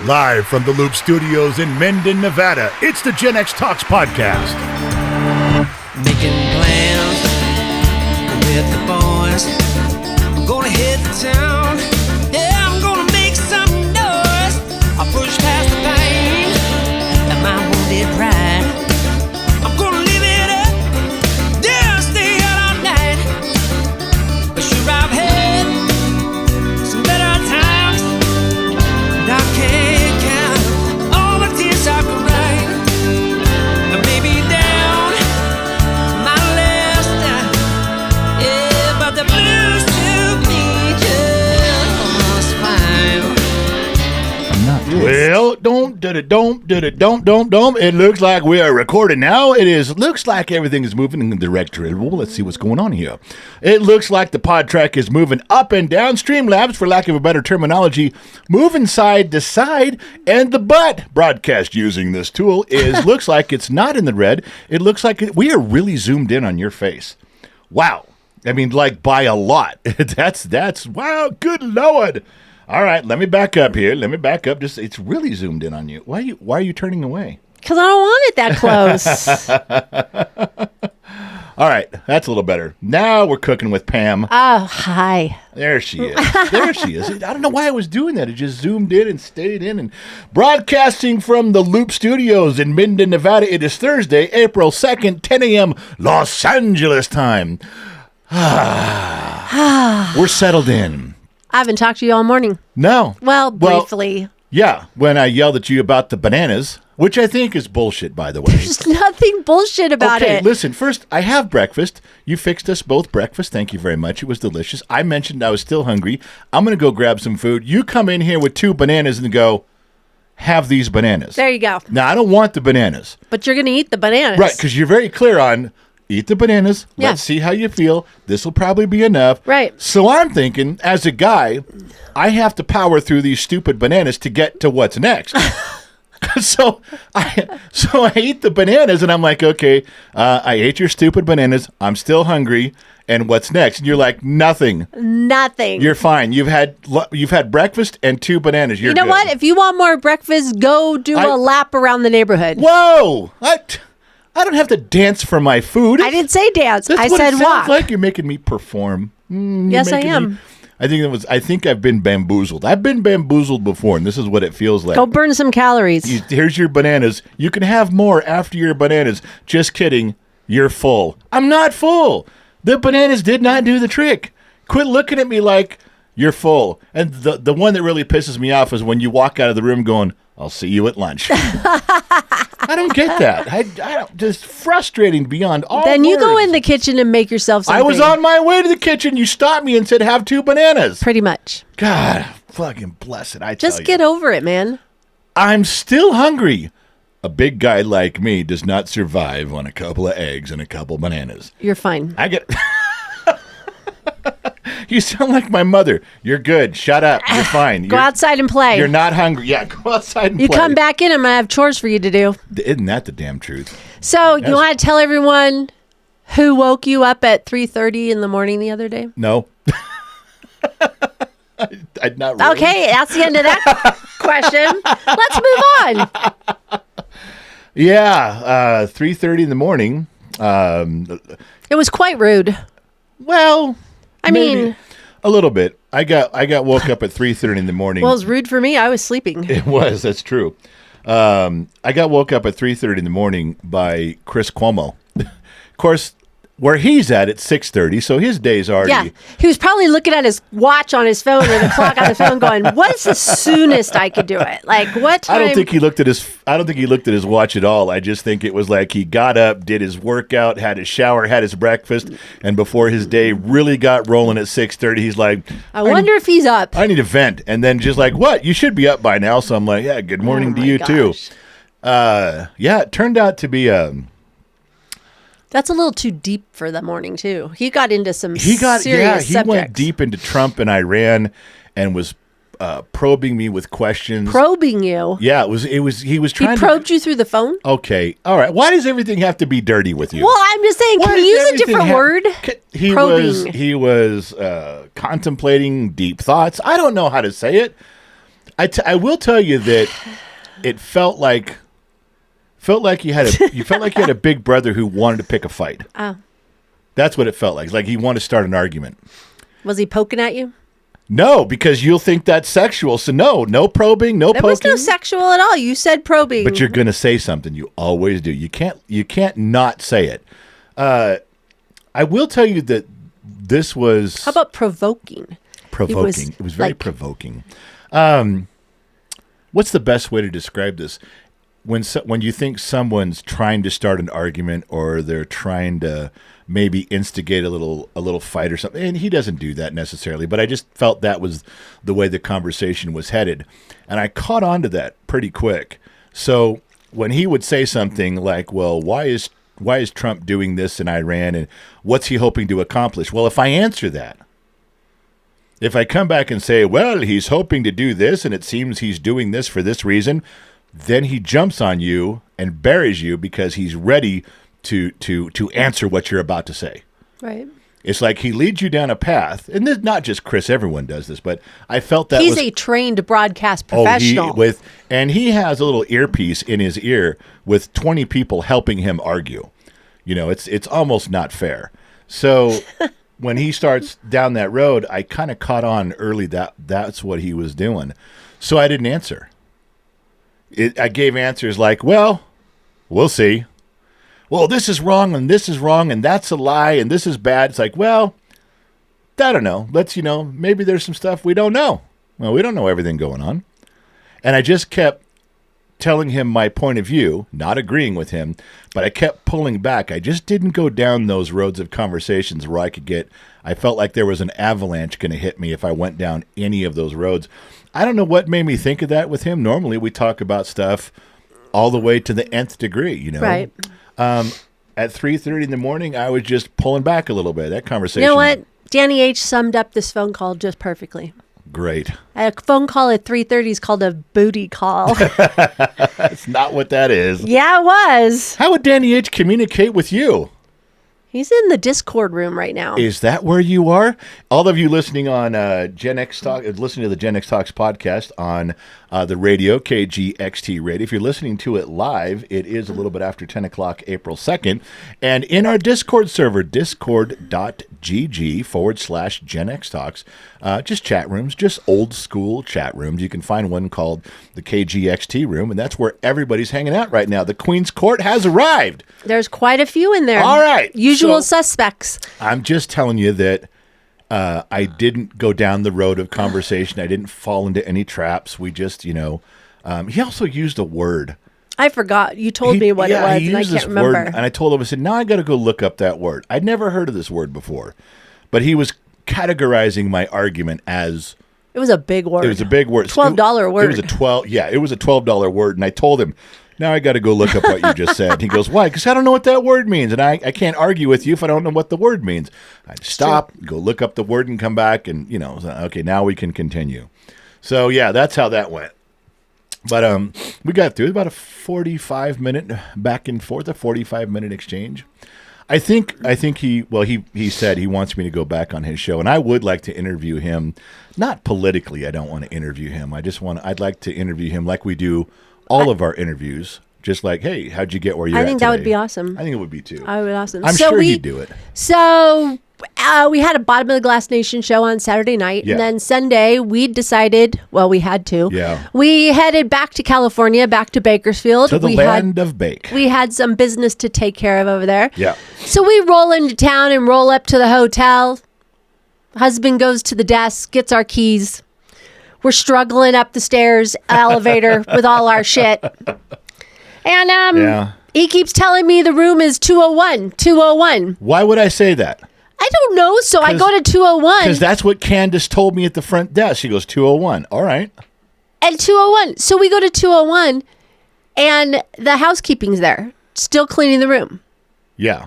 Live from the Loop Studios in Mendon, Nevada, it's the Gen X Talks Podcast. Making plans with the boys. I'm gonna hit the town. Yeah, I'm gonna make some noise. I'll push past the pain and my wounded pride. I'm gonna live it up. Yeah, stay out all night. But sure, I've had some better times. And I can't count all the tears I cried. And maybe down my list. Yeah, but the blues to me just fine. I'm not doing Well, don't. It looks like we are recording now. Looks like everything is moving in the direction. Well, let's see what's going on here. It looks like the pod track is moving up and down. Streamlabs, for lack of a better terminology, moving side to side. And the butt broadcast using this tool looks like it's not in the red. It looks like we are really zoomed in on your face. Wow. I mean, like by a lot. That's wow. Good Lord. All right, let me back up here. Just it's really zoomed in on you. Why are you turning away? Because I don't want it that close. All right, that's a little better. Now we're cooking with Pam. Oh, hi. There she is. There she is. I don't know why I was doing that. It just zoomed in and stayed in. And broadcasting from the Loop Studios in Minden, Nevada, it is Thursday, April 2nd, 10 a.m. Los Angeles time. We're settled in. I haven't talked to you all morning. No. Well, briefly. Yeah, when I yelled at you about the bananas, which I think is bullshit, by the way. There's nothing bullshit about Okay, it. listen, first, I have breakfast. You fixed us both breakfast. Thank you very much. It was delicious. I mentioned I was still hungry. I'm going to go grab some food. You come in here with 2 bananas and go, have these bananas. There you go. Now, I don't want the bananas. But you're going to eat the bananas. Right, because you're very clear on, eat the bananas. Yeah. Let's see how you feel. This will probably be enough. Right. So I'm thinking, as a guy, I have to power through these stupid bananas to get to what's next. So I eat the bananas, and I'm like, okay, I ate your stupid bananas. I'm still hungry. And what's next? And you're like, nothing. Nothing. You're fine. You've had breakfast and 2 bananas. You're you know good. what? If you want more breakfast, go do a lap around the neighborhood. Whoa! I don't have to dance for my food. I didn't say dance. That's I what said it walk. sounds like. You're making me perform. Yes, I am. I think I've been bamboozled. I've been bamboozled before, and this is what it feels like. Go burn some calories. Here's your bananas. You can have more after your bananas. Just kidding. You're full. I'm not full. The bananas did not do the trick. Quit looking at me like you're full. And the one that really pisses me off is when you walk out of the room going, I'll see you at lunch. I don't get that. I don't, just frustrating beyond all Then you words. go in the kitchen and make yourself something. I was on my way to the kitchen. You stopped me and said, have 2 bananas. Pretty much. God, fucking bless it. Just get over it, man. I'm still hungry. A big guy like me does not survive on a couple of eggs and a couple bananas. You're fine. I get... You sound like my mother. You're good. Shut up. You're fine. Go outside and play. You're not hungry. Yeah, go outside and you play. come back in, I'm going to have chores for you to do. Isn't that the damn truth? So you want to tell everyone who woke you up at 3:30 in the morning the other day? No. I'd not really. Okay, that's the end of that question. Let's move on. Yeah, 3:30 in the morning. It was quite rude. Well, I maybe mean, a little bit. I got woke up at 3:30 in the morning. well, it was rude for me. I was sleeping. It was. That's true. I got woke up at 3:30 in the morning by Chris Cuomo. Of course, where he's at 6:30, so his day's already. Yeah, he was probably looking at his watch on his phone or the clock on the phone, going, "What's the soonest I could do it? Like what time?" I don't think he looked at his watch at all. I just think it was like he got up, did his workout, had his shower, had his breakfast, and before his day really got rolling at 6:30, he's like, I wonder if he's up. I need to vent, and then just like, what? You should be up by now. So I'm like, yeah, good morning to you too. Yeah, it turned out to be That's a little too deep for the morning too. He got into some serious he subjects. went deep into Trump and Iran and was probing me with questions. Probing you. Yeah, he was He trying probed you through the phone? Okay. All right. Why does everything have to be dirty with you? Well, I'm just saying, Why can does we use a everything different word? He was contemplating deep thoughts. I don't know how to say it. I will tell you that it felt like you had a big brother who wanted to pick a fight. Oh. That's what it felt like. Like he wanted to start an argument. Was he poking at you? No, because you'll think that's sexual. So no probing, no There poking. was no sexual at all. You said probing. But you're going to say something. You always do. You can't not say it. I will tell you that this was... How about provoking? Provoking. It was very provoking. What's the best way to describe this? When you think someone's trying to start an argument or they're trying to maybe instigate a little fight or something, and he doesn't do that necessarily, but I just felt that was the way the conversation was headed, and I caught on to that pretty quick. So when he would say something like, well, why is Trump doing this in Iran, and what's he hoping to accomplish? Well, if I answer that, if I come back and say, well, he's hoping to do this, and it seems he's doing this for this reason, then he jumps on you and buries you because he's ready to answer what you're about to say. Right. It's like he leads you down a path, and this, not just Chris, everyone does this, but I felt that he's a trained broadcast professional. And he has a little earpiece in his ear with 20 people helping him argue. You know, it's almost not fair. So when he starts down that road, I kind of caught on early that's what he was doing. So I didn't answer. I gave answers like, well, we'll see. Well, this is wrong, and this is wrong, and that's a lie, and this is bad. It's like, well, I don't know. Maybe there's some stuff we don't know. Well, we don't know everything going on. And I just kept telling him my point of view, not agreeing with him, but I kept pulling back. I just didn't go down those roads of conversations where I felt like there was an avalanche going to hit me if I went down any of those roads. I don't know what made me think of that with him. Normally we talk about stuff all the way to the nth degree, you know. Right. At 3:30 in the morning, I was just pulling back a little bit. That conversation. You know what? Danny H. summed up this phone call just perfectly. Great. A phone call at 3:30 is called a booty call. That's not what that is. Yeah, it was. How would Danny H. communicate with you? He's in the Discord room right now. Is that where you are? All of you listening on GenX Talk, listening to the GenX Talks podcast on the radio, KGXT Radio. If you're listening to it live, it is a little bit after 10 o'clock, April 2nd. And in our Discord server, discord.gg/GenX Talks, just chat rooms, just old school chat rooms. You can find one called the KGXT room, and that's where everybody's hanging out right now. The Queen's Court has arrived. There's quite a few in there. All right. Usual suspects. I'm just telling you that I didn't go down the road of conversation. I didn't fall into any traps. We just, he also used a word. I forgot. You told me what it was, and I can't remember. Word, and I told him, I said, now I got to go look up that word. I'd never heard of this word before. But he was categorizing my argument as... It was a big word. It was a big word. $12 word. It was it was a $12 word. And I told him, now I got to go look up what you just said. He goes, why? Because I don't know what that word means. And I can't argue with you if I don't know what the word means. I'd stop, go look up the word and come back and, okay, now we can continue. So, yeah, that's how that went. But we got through about a 45-minute back and forth, a 45-minute exchange. I think he said he wants me to go back on his show, and I would like to interview him, not politically. I don't want to interview him. I'd like to interview him like we do all of our interviews, just like, hey, how'd you get where you're at I think today? that would be awesome. I think it would be too. I would be awesome. I'm sure he'd do it. So we had a Bottom of the Glass Nation show on Saturday night, and then Sunday we decided, we had to. Yeah. We headed back to California, back to Bakersfield. To the land of bake. We had some business to take care of over there. Yeah. So we roll into town and roll up to the hotel. Husband goes to the desk, gets our keys. We're struggling up the stairs, elevator with all our shit. And he keeps telling me the room is 201. Why would I say that? I don't know. So I go to 201. Because that's what Candace told me at the front desk. She goes, 201. All right. And 201. So we go to 201 and the housekeeping's there, still cleaning the room. Yeah.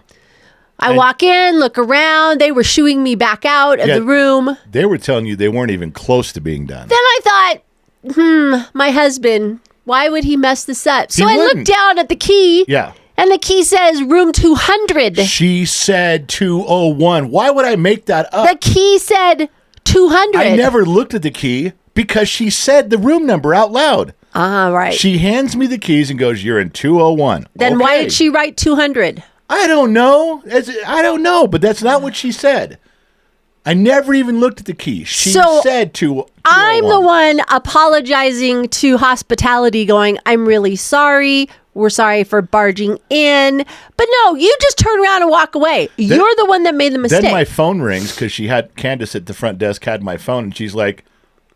I walk in, look around. They were shooing me back out of the room. They were telling you they weren't even close to being done. Then I thought, my husband, why would he mess this up? So I looked down at the key. Yeah. And the key says room 200. She said 201. Why would I make that up? The key said 200. I never looked at the key because she said the room number out loud. Right. She hands me the keys and goes, "You're in 201." Then why did she write 200? I don't know. I don't know, but that's not what she said. I never even looked at the key. She said 201. I'm the one apologizing to hospitality going, "I'm really sorry. We're sorry for barging in." But no, you just turn around and walk away. You're the one that made the mistake. Then my phone rings because she had Candace at the front desk had my phone, and she's like,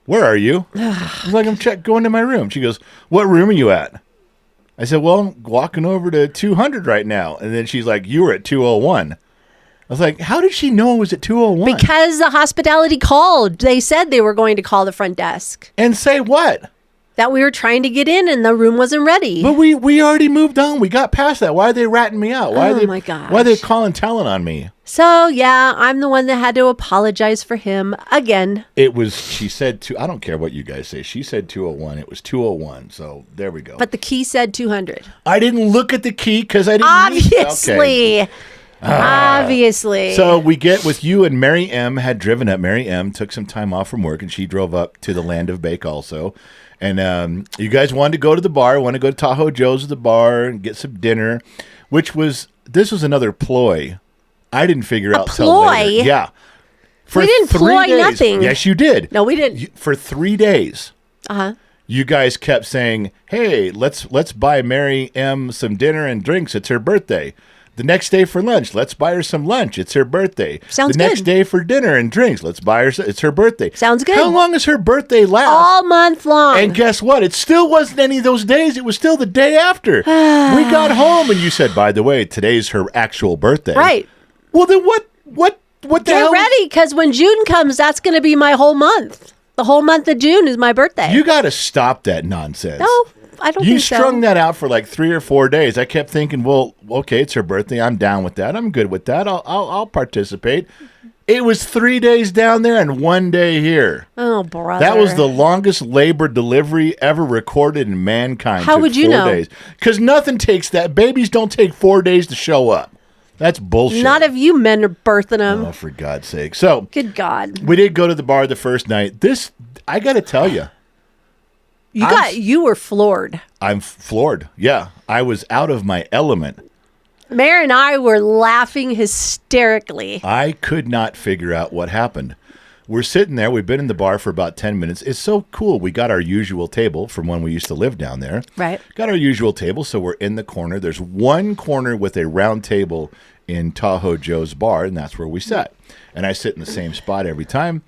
"Where are you?" I was like, "I'm going to my room." She goes, "What room are you at?" I said, "Well, I'm walking over to 200 right now." And then she's like, "You were at 201. I was like, "How did she know it was at 201? Because the hospitality called. They said they were going to call the front desk. And say what? That we were trying to get in and the room wasn't ready. But we already moved on. We got past that. Why are they ratting me out? Why my gosh. Why are they calling telling on me? So, yeah, I'm the one that had to apologize for him again. She said I don't care what you guys say. She said 201. It was 201. So there we go. But the key said 200. I didn't look at the key because I didn't Obviously. Okay. Obviously. So we get with you and Mary M had driven up. Mary M took some time off from work and she drove up to the land of Bake also. And you guys wanted to go to the bar, wanted to go to Tahoe Joe's at the bar and get some dinner, this was another ploy. I didn't figure out till later. Yeah. We didn't ploy nothing. Yes, you did. No, we didn't. For 3 days. You guys kept saying, "Hey, let's buy Mary M some dinner and drinks. It's her birthday." The next day for lunch, let's buy her some lunch. It's her birthday. Sounds good. The next good. day for dinner and drinks, let's buy her. It's her birthday. Sounds good. How long does her birthday last? All month long. And guess what? It still wasn't any of those days. It was still the day after. We got home and you said, "By the way, today's her actual birthday." Right. Well, then what the hell? Get ready, because when June comes, that's going to be my whole month. The whole month of June is my birthday. You got to stop that nonsense. No, I don't You think so. strung that out for like 3 or 4 days. I kept thinking, well, okay, it's her birthday. I'm down with that. I'm good with that. I'll participate. It was 3 days down there and 1 day here. Oh, brother. That was the longest labor delivery ever recorded in mankind. How would you know? Because nothing takes that. Babies don't take 4 days to show up. That's bullshit. Not if you men are birthing them. Oh, for God's sake. So, Good God. we did go to the bar the first night. I got to tell you. You were floored. I'm floored. Yeah. I was out of my element. Mary and I were laughing hysterically. I could not figure out what happened. We're sitting there. We've been in the bar for about 10 minutes. It's so cool. We got our usual table from when we used to live down there. Right. Got our usual table, so we're in the corner. There's one corner with a round table in Tahoe Joe's bar, and that's where we sat. And I sit in the same spot every time.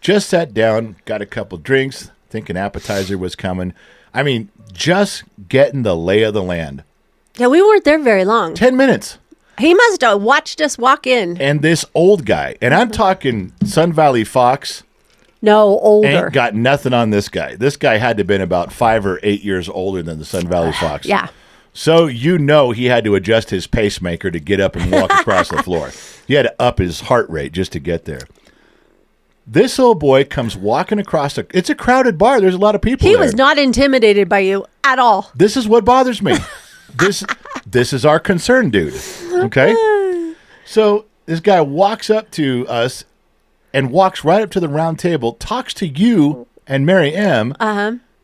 Just sat down, got a couple drinks, thinking appetizer was coming. I mean, just getting the lay of the land. Yeah, we weren't there very long. 10 minutes. He must have watched us walk in. And this old guy, and I'm talking Sun Valley Fox. No, older. Ain't got nothing on this guy. This guy had to have been about 5 or 8 years older than the Sun Valley Fox. Yeah. So he had to adjust his pacemaker to get up and walk across the floor. He had to up his heart rate just to get there. This old boy comes walking across. It's a crowded bar. There's a lot of people He there. was not intimidated by you at all. This is what bothers me. This is our concern, dude. Okay? So this guy walks up to us and walks right up to the round table, talks to you and Mary M.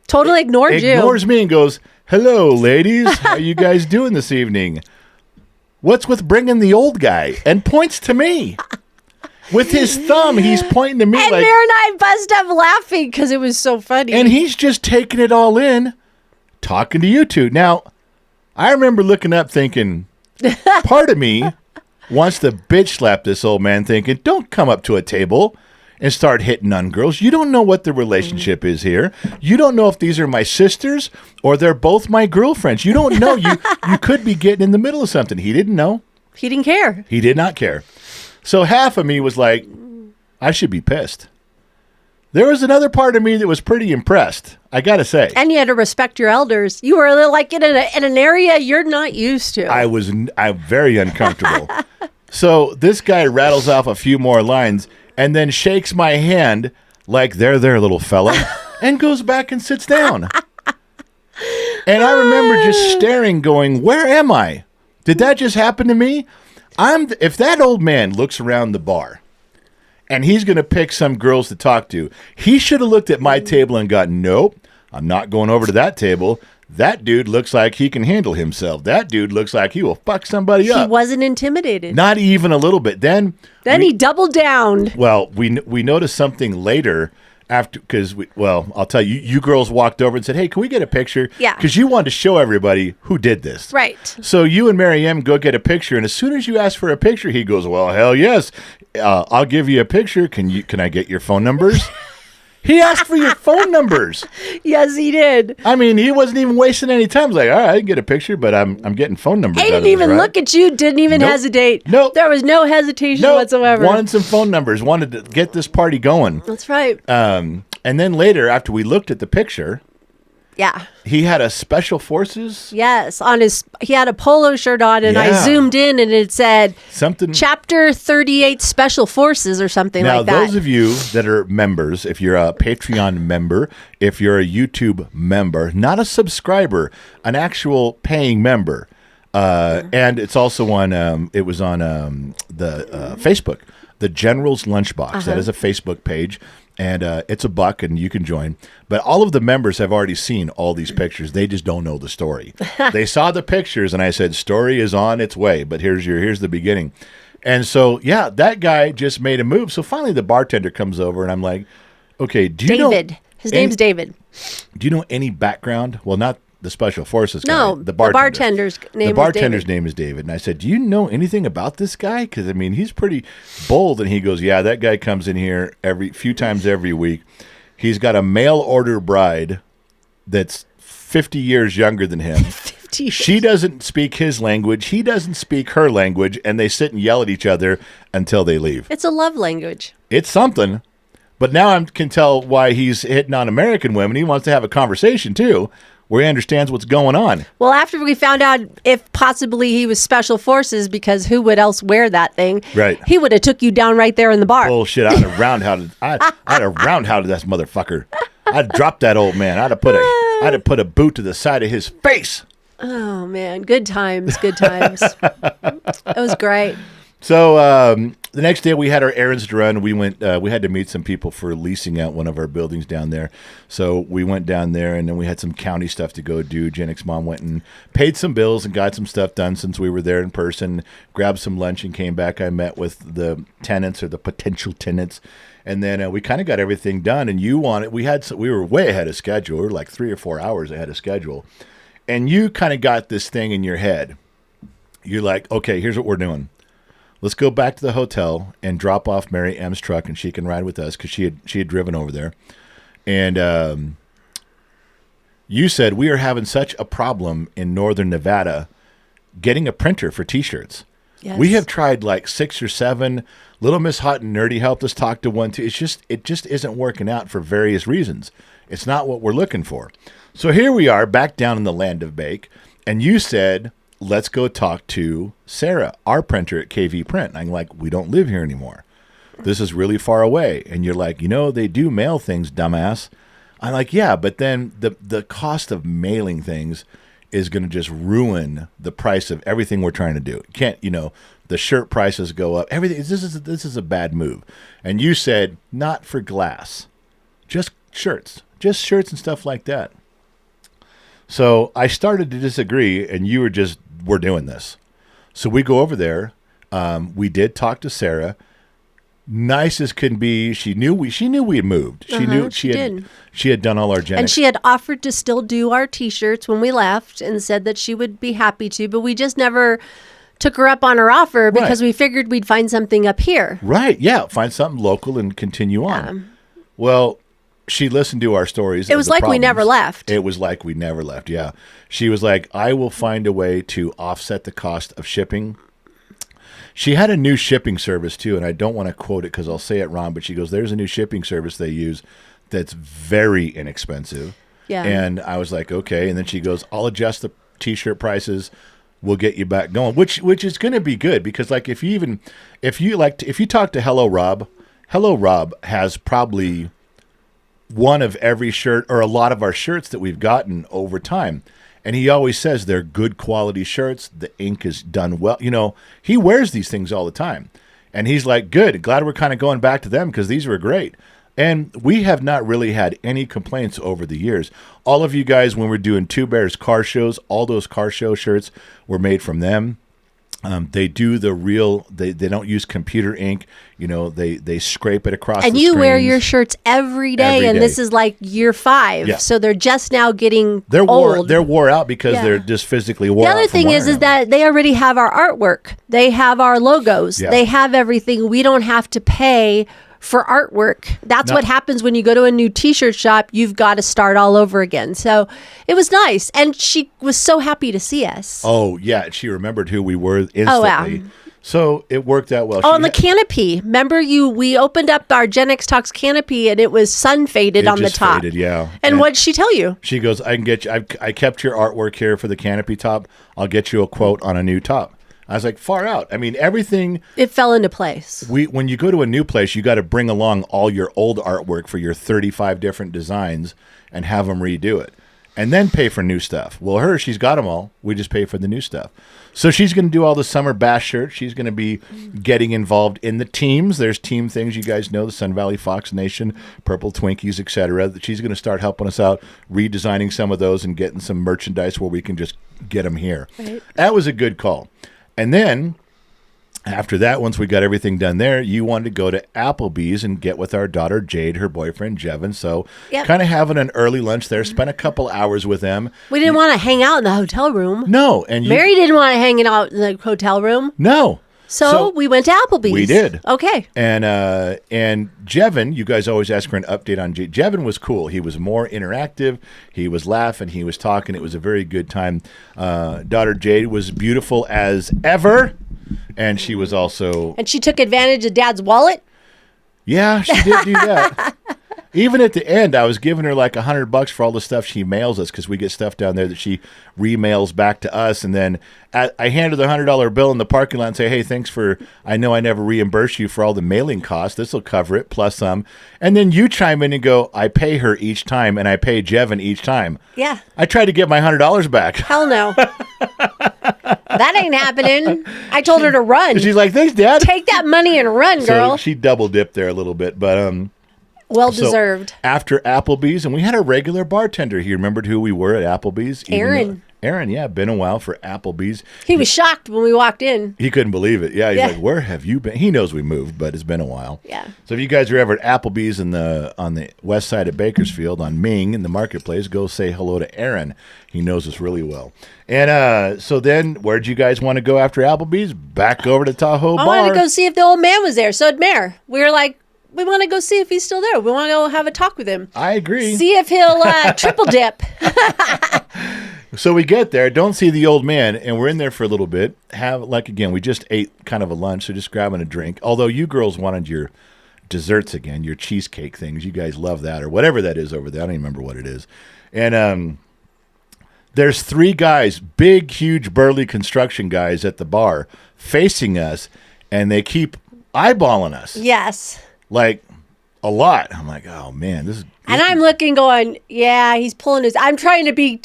Totally ignored you. Ignores me and goes, "Hello, ladies. How you guys doing this evening? What's with bringing the old guy?" And points to me. With his thumb, he's pointing to me And like... Mary and I bust up laughing because it was so funny. And he's just taking it all in, talking to you two. Now, I remember looking up thinking, part of me wants to bitch slap this old man thinking, don't come up to a table and start hitting on girls. You don't know what the relationship is here. You don't know if these are my sisters or they're both my girlfriends. You don't know. You could be getting in the middle of something. He didn't know. He didn't care. He did not care. So half of me was like, I should be pissed. There was another part of me that was pretty impressed, I got to say. And you had to respect your elders. You were like in an area you're not used to. I'm very uncomfortable. So this guy rattles off a few more lines and then shakes my hand like, there, little fella, and goes back and sits down. And I remember just staring going, where am I? Did that just happen to me? If that old man looks around the bar and he's going to pick some girls to talk to. He should have looked at my table and got, nope, I'm not going over to that table. That dude looks like he can handle himself. That dude looks like he will fuck somebody up. He wasn't intimidated. Not even a little bit. Then he doubled down. Well, we noticed something later after, because I'll tell you, you girls walked over and said, hey, can we get a picture? Yeah. Because you wanted to show everybody who did this. Right. So you and Mary M go get a picture, and as soon as you ask for a picture, he goes, well, hell yes, I'll give you a picture. Can I get your phone numbers? He asked for your phone numbers. Yes, he did. I mean, he wasn't even wasting any time. He's like, all right, I can get a picture, but I'm getting phone numbers. He didn't even look at you, didn't even hesitate. Nope. There was no hesitation whatsoever. Wanted some phone numbers, wanted to get this party going. That's right. And then later, after we looked at the picture, yeah. he had a Special Forces. Yes, he had a polo shirt on, and I zoomed in, and it said something Chapter 38 Special Forces or something like that. Now, those of you that are members, if you're a Patreon member, if you're a YouTube member, not a subscriber, an actual paying member, and it's also on. It was on the Facebook, the General's Lunchbox. That is a Facebook page. And it's $1, and you can join. But all of the members have already seen all these pictures. They just don't know the story. They saw the pictures, and I said, story is on its way, but here's the beginning. And so, yeah, that guy just made a move. So finally the bartender comes over, and I'm like, okay, do you know... David. His name's David. Do you know any background? Well, not the Special Forces guy. No, the bartender's name is David. And I said, do you know anything about this guy? Because, I mean, he's pretty bold. And he goes, yeah, that guy comes in here few times every week. He's got a mail order bride that's 50 years younger than him. 50 years. She doesn't speak his language. He doesn't speak her language. And they sit and yell at each other until they leave. It's a love language. It's something. But now I can tell why he's hitting on American women. He wants to have a conversation, too, where he understands what's going on. Well, after we found out if possibly he was Special Forces, because who would else wear that thing? Right. He would have took you down right there in the bar. Bullshit! I'd have roundhounded that motherfucker. I'd drop that old man. I'd have put a boot to the side of his face. Oh man, good times, good times. It was great. So the next day we had our errands to run. We went. We had to meet some people for leasing out one of our buildings down there. So we went down there, and then we had some county stuff to go do. GXMom went and paid some bills and got some stuff done since we were there in person. Grabbed some lunch and came back. I met with the tenants or the potential tenants, and then we kind of got everything done. And we were way ahead of schedule. We were like 3 or 4 hours ahead of schedule, and you kind of got this thing in your head. You're like, okay, here's what we're doing. Let's go back to the hotel and drop off Mary M's truck, and she can ride with us because she had driven over there. And you said we are having such a problem in northern Nevada getting a printer for T-shirts. Yes. We have tried like 6 or 7. Little Miss Hot and Nerdy helped us talk to one too. It just isn't working out for various reasons. It's not what we're looking for. So here we are back down in the land of bake, and you said, let's go talk to Sarah, our printer at KV Print. And I'm like, we don't live here anymore. This is really far away. And you're like, they do mail things, dumbass. I'm like, yeah, but then the cost of mailing things is going to just ruin the price of everything we're trying to do. Can't, the shirt prices go up. Everything. This is a bad move. And you said, not for glass, just shirts and stuff like that. So I started to disagree, and you were just, we're doing this. So we go over there. We did talk to Sarah. Nice as can be. She knew we had moved. She knew she had done all our genx. And she had offered to still do our T-shirts when we left, and said that she would be happy to, but we just never took her up on her offer because we figured we'd find something up here. Right. Yeah. Find something local and continue on. Well, she listened to our stories. It was like we never left. It was like we never left, yeah. She was like, I will find a way to offset the cost of shipping. She had a new shipping service, too, and I don't want to quote it because I'll say it wrong, but she goes, there's a new shipping service they use that's very inexpensive. Yeah. And I was like, okay. And then she goes, I'll adjust the T-shirt prices. We'll get you back going, which is going to be good because, like, if you talk to Hello Rob has probably one of every shirt or a lot of our shirts that we've gotten over time. And he always says they're good quality shirts. The ink is done well. He wears these things all the time. And he's like, good, glad we're kind of going back to them because these were great. And we have not really had any complaints over the years. All of you guys, when we're doing Two Bears car shows, all those car show shirts were made from them. They do the real, they don't use computer ink. They scrape it across and the you wear screens. your shirts every day, Every and day. this is like year 5. Yeah. So they're just now getting They're old. wore out because Yeah. they're just physically wore The out. other thing is that they already have our artwork. They have our logos. Yeah. They have everything. We don't have to pay for artwork. That's No. what happens when you go to a new t-shirt shop. You've got to start all over again. So it was nice. And she was so happy to see us. Oh, yeah. She remembered who we were instantly. Oh, wow. So it worked out well. Oh, and the canopy. Remember we opened up our GenX Talks canopy and it was sun faded on the top. Faded, yeah. And what'd she tell you? She goes, I can get you, I kept your artwork here for the canopy top. I'll get you a quote on a new top. I was like, far out. I mean, everything. It fell into place. When you go to a new place, you got to bring along all your old artwork for your 35 different designs and have them redo it. And then pay for new stuff. Well, she's got them all. We just pay for the new stuff. So she's going to do all the summer bash shirts. She's going to be getting involved in the teams. There's team things. You guys know the Sun Valley Fox Nation, Purple Twinkies, etc. She's going to start helping us out, redesigning some of those and getting some merchandise where we can just get them here. Right. That was a good call. And then after that, once we got everything done there, you wanted to go to Applebee's and get with our daughter Jade, her boyfriend Jevin. So Yep. kind of having an early lunch there, spent a couple hours with them. We didn't want to hang out in the hotel room. No. And Mary didn't want to hang out in the hotel room. No. So we went to Applebee's. We did. Okay. And Jevin, you guys always ask for an update on Jade. Jevin was cool. He was more interactive. He was laughing. He was talking. It was a very good time. Daughter Jade was beautiful as ever. And she was also... And she took advantage of Dad's wallet. Yeah, she did do that. Even at the end, I was giving her like $100 for all the stuff she mails us because we get stuff down there that she remails back to us. And then I hand her the $100 bill in the parking lot and say, hey, thanks for, I know I never reimburse you for all the mailing costs. This will cover it, plus some. And then you chime in and go, I pay her each time and I pay Jevin each time. Yeah. I tried to get my $100 back. Hell no. That ain't happening. I told her to run. She's like, thanks, Dad. Take that money and run, girl. So she double dipped there a little bit, but Well so deserved. after Applebee's, and we had a regular bartender. He remembered who we were at Applebee's. Aaron. Aaron, yeah, been a while for Applebee's. He was shocked when we walked in. He couldn't believe it. Yeah, he's Yeah. like, where have you been? He knows we moved, but it's been a while. Yeah. So if you guys are ever at Applebee's on the west side of Bakersfield on Ming in the marketplace, go say hello to Aaron. He knows us really well. And so then where'd you guys want to go after Applebee's? Back over to Tahoe I Bar. wanted to go see if the old man was there. So did Mare. We were like, we want to go see if he's still there. We want to go have a talk with him. I agree. See if he'll triple dip. So we get there, don't see the old man, and we're in there for a little bit. Again, we just ate kind of a lunch, so just grabbing a drink. Although you girls wanted your desserts again, your cheesecake things. You guys love that, or whatever that is over there. I don't even remember what it is. And there's 3 guys, big, huge, burly construction guys at the bar facing us, and they keep eyeballing us. Yes. Like, a lot. I'm like, oh, man, this is... And I'm looking going, yeah, he's pulling his... I'm trying to be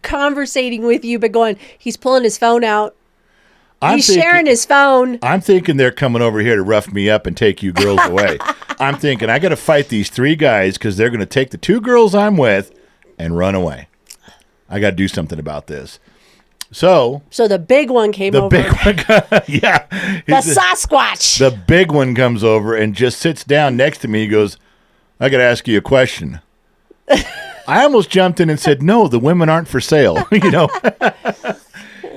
conversating with you, but going, he's pulling his phone out. He's sharing his phone. I'm thinking they're coming over here to rough me up and take you girls away. I'm thinking I got to fight these 3 guys because they're going to take the 2 girls I'm with and run away. I got to do something about this. So the big one came over. The big one, yeah. The Sasquatch. The big one comes over and just sits down next to me. He goes, I got to ask you a question. I almost jumped in and said, no, the women aren't for sale, And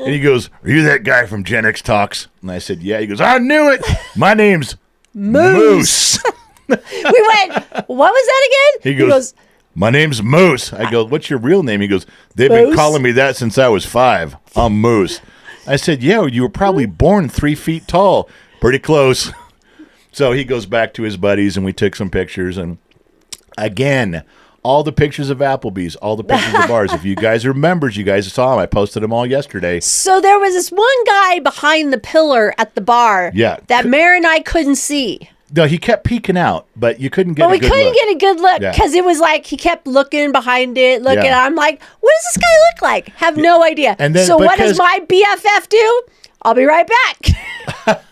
he goes, are you that guy from GenX Talks? And I said, yeah. He goes, I knew it. My name's Moose. We went, what was that again? He goes, my name's Moose. I go, what's your real name? He goes, they've been calling me that since I was 5. I'm Moose. I said, yeah, you were probably born 3 feet tall. Pretty close. So he goes back to his buddies, and we took some pictures. And again, all the pictures of Applebee's, all the pictures of bars. If you guys are members, you guys saw them. I posted them all yesterday. So there was this one guy behind the pillar at the bar that Mary and I couldn't see. No, he kept peeking out, but you couldn't get a good look. But we couldn't get a good look because it was like he kept looking behind it, looking. Yeah. I'm like, what does this guy look like? Have no idea. And then, so what does my BFF do? I'll be right back.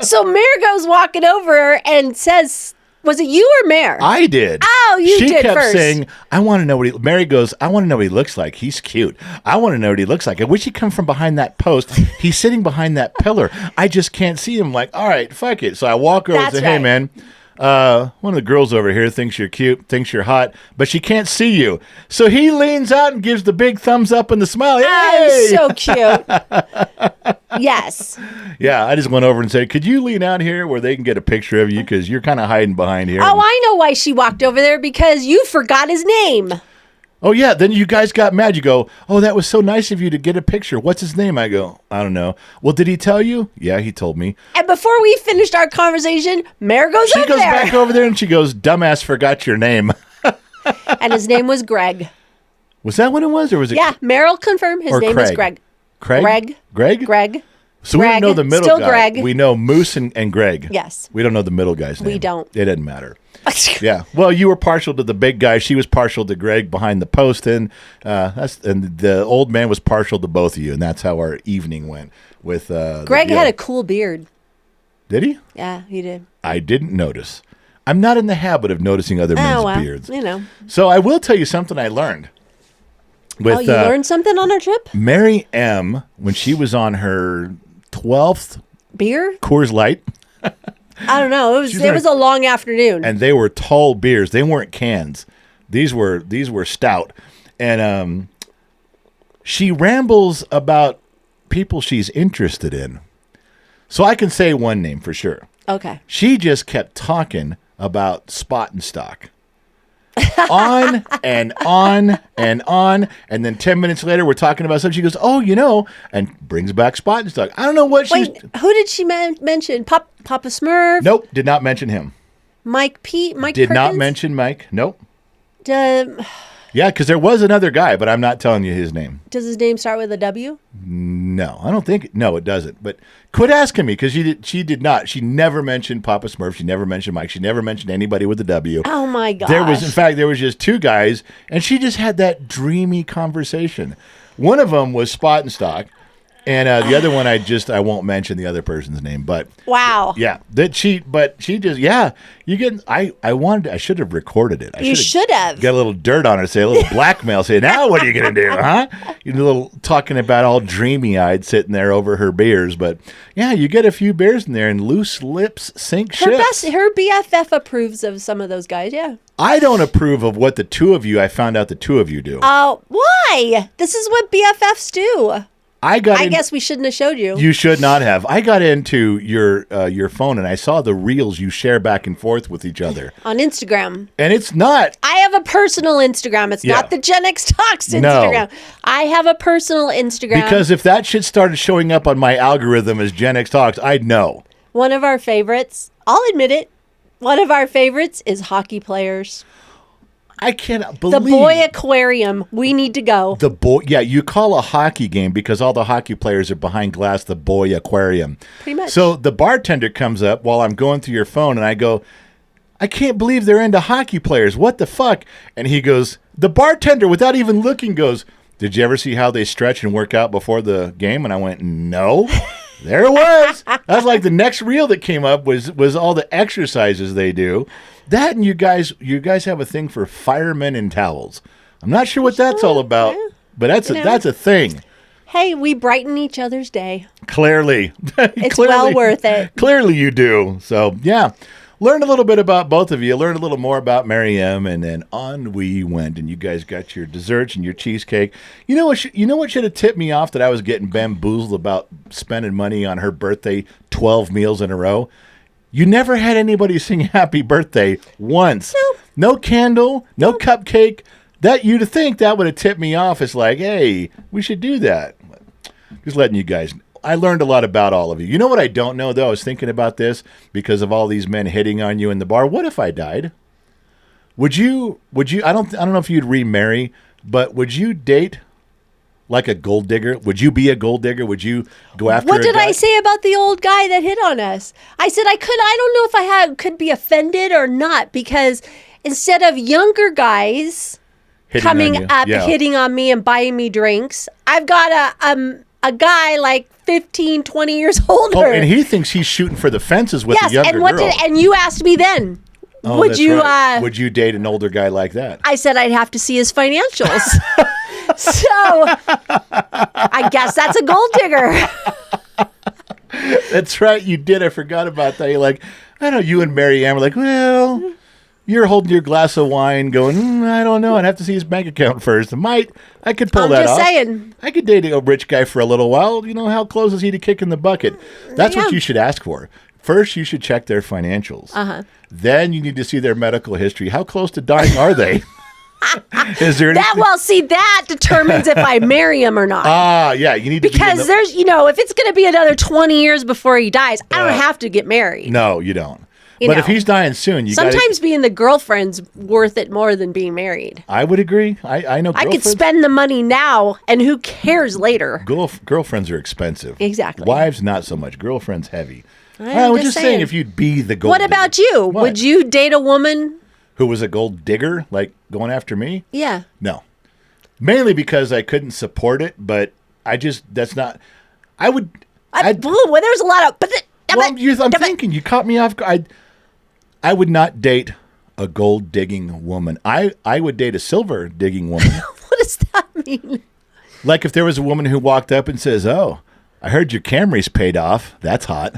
So Mare goes walking over and says, was it you or Mare? I did. Oh, you she did kept first. saying, I want to know what Mary goes, I want to know what he looks like. He's cute. I want to know what he looks like. I wish he'd come from behind that post. He's sitting behind that pillar. I just can't see him. Like, all right, fuck it. So I walk over and say, hey, man, one of the girls over here thinks you're cute, thinks you're hot, but she can't see you. So he leans out and gives the big thumbs up and the smile. Hey! Oh, so cute. Yes. Yeah, I just went over and said, could you lean out here where they can get a picture of you? Because you're kind of hiding behind here. Oh, I know why she walked over there, because you forgot his name. Oh, yeah. Then you guys got mad. You go, oh, that was so nice of you to get a picture. What's his name? I go, I don't know. Well, did he tell you? Yeah, he told me. And before we finished our conversation, Mare goes She over goes there. back over there and she goes, dumbass, forgot your name. And his name was Greg. Was that what it was? Or was it? Yeah, Meryl confirmed his Or name was Craig? Greg. Craig? Greg. Greg. So we don't know the middle Still guy. Greg. We know Moose and Greg. Yes. We don't know the middle guy's name. We don't. It doesn't matter. Yeah. Well, you were partial to the big guy. She was partial to Greg behind the post, and the old man was partial to both of you, and that's how our evening went. With Greg had a cool beard. Did he? Yeah, he did. I didn't notice. I'm not in the habit of noticing other men's beards. You know. So I will tell you something I learned. With, you learned something on our trip? Mary M, when she was on her 12th Beer? Coors Light. I don't know. It was a long afternoon. And they were tall beers. They weren't cans. These were stout. And she rambles about people she's interested in. So I can say one name for sure. Okay. She just kept talking about Spot and Stock. On and on and on. And then 10 minutes later, we're talking about something. She goes, oh, and brings back Spot and Stock. I don't know what she's... Wait, who did she mention? Papa Smurf? Nope, did not mention him. Mike Did Perkins? not mention Mike. Nope. Yeah, Yeah, because there was another guy, but I'm not telling you his name. Does his name start with a W? No, I don't think. No, it doesn't. But quit asking me, because she did not. She never mentioned Papa Smurf. She never mentioned Mike. She never mentioned anybody with a W. Oh my gosh. There was just two guys, and she just had that dreamy conversation. One of them was Spot and Stock, and the other one I won't mention the other person's name, but wow. Yeah, she just you get. I should have recorded it. You should have. Get a little dirt on her, say a little blackmail, say, now what are you gonna do, huh? You a little talking about all dreamy eyed sitting there over her beers, but yeah, you get a few beers in there and loose lips sink ships. Her BFF approves of some of those guys, yeah. I don't approve of what I found out the two of you do. Oh, why? This is what BFFs do. I guess we shouldn't have showed you. You should not have. I got into your phone and I saw the reels you share back and forth with each other. On Instagram. And it's not. I have a personal Instagram. It's not the GenX Talks Instagram. No. I have a personal Instagram. Because if that shit started showing up on my algorithm as GenX Talks, I'd know. One of our favorites, I'll admit it, one of our favorites is hockey players. I cannot believe the boy aquarium. We need to go. The boy, yeah. You call a hockey game because all the hockey players are behind glass. The boy aquarium. Pretty much. So the bartender comes up while I'm going through your phone, and I go, "I can't believe they're into hockey players. What the fuck?" And he goes, the bartender, without even looking, goes, "Did you ever see how they stretch and work out before the game?" And I went, "No." There it was. That's like the next reel that came up was all the exercises they do. That and you guys have a thing for firemen and towels. I'm not sure what that's all about, but that's a thing. Hey, we brighten each other's day. Clearly. It's well worth it. Clearly you do. So, yeah. Learned a little bit about both of you. Learned a little more about Mary M, and then on we went. And you guys got your desserts and your cheesecake. You know what should have tipped me off that I was getting bamboozled about spending money on her birthday, 12 meals in a row? You never had anybody sing happy birthday once. No candle, no cupcake. That you'd think that would have tipped me off. It's like, hey, we should do that. Just letting you guys know. I learned a lot about all of you. You know what I don't know, though? I was thinking about this because of all these men hitting on you in the bar. What if I died? Would you I don't know if you'd remarry, but would you date like a gold digger? Would you be a gold digger? Would you go after What did I say about the old guy that hit on us? I said I don't know if I could be offended or not, because instead of younger guys coming up hitting on me and buying me drinks, I've got a guy like 15, 20 years older. Oh, and he thinks he's shooting for the fences with a younger girl. And you asked me then, Oh, would that's you right. Would you date an older guy like that? I said I'd have to see his financials. So I guess that's a gold digger. That's right, you did. I forgot about that. You're like, I know you and Mary M were like, well, you're holding your glass of wine going, I don't know. I'd have to see his bank account first. I could pull that off. I'm just saying. I could date a rich guy for a little while. You know, how close is he to kicking the bucket? That's what you should ask for. First, you should check their financials. Then you need to see their medical history. How close to dying are they? Is there anything? That determines if I marry him or not. Yeah, you need to because there's, if it's going to be another 20 years before he dies, I don't have to get married. No, you don't. But if he's dying soon, sometimes being the girlfriend's worth it more than being married. I would agree. I know. I could spend the money now, and who cares later? Girlfriends are expensive. Exactly. Wives, not so much. Girlfriends, heavy. I was just saying, if you'd be the gold. What about you? What? Would you date a woman who was a gold digger, like going after me? Yeah. No. Mainly because I couldn't support it, but that's not. I would. There's a lot of. I'm thinking you caught me off. I would not date a gold digging woman. I would date a silver digging woman. What does that mean? Like if there was a woman who walked up and says, "Oh, I heard your Camry's paid off. That's hot."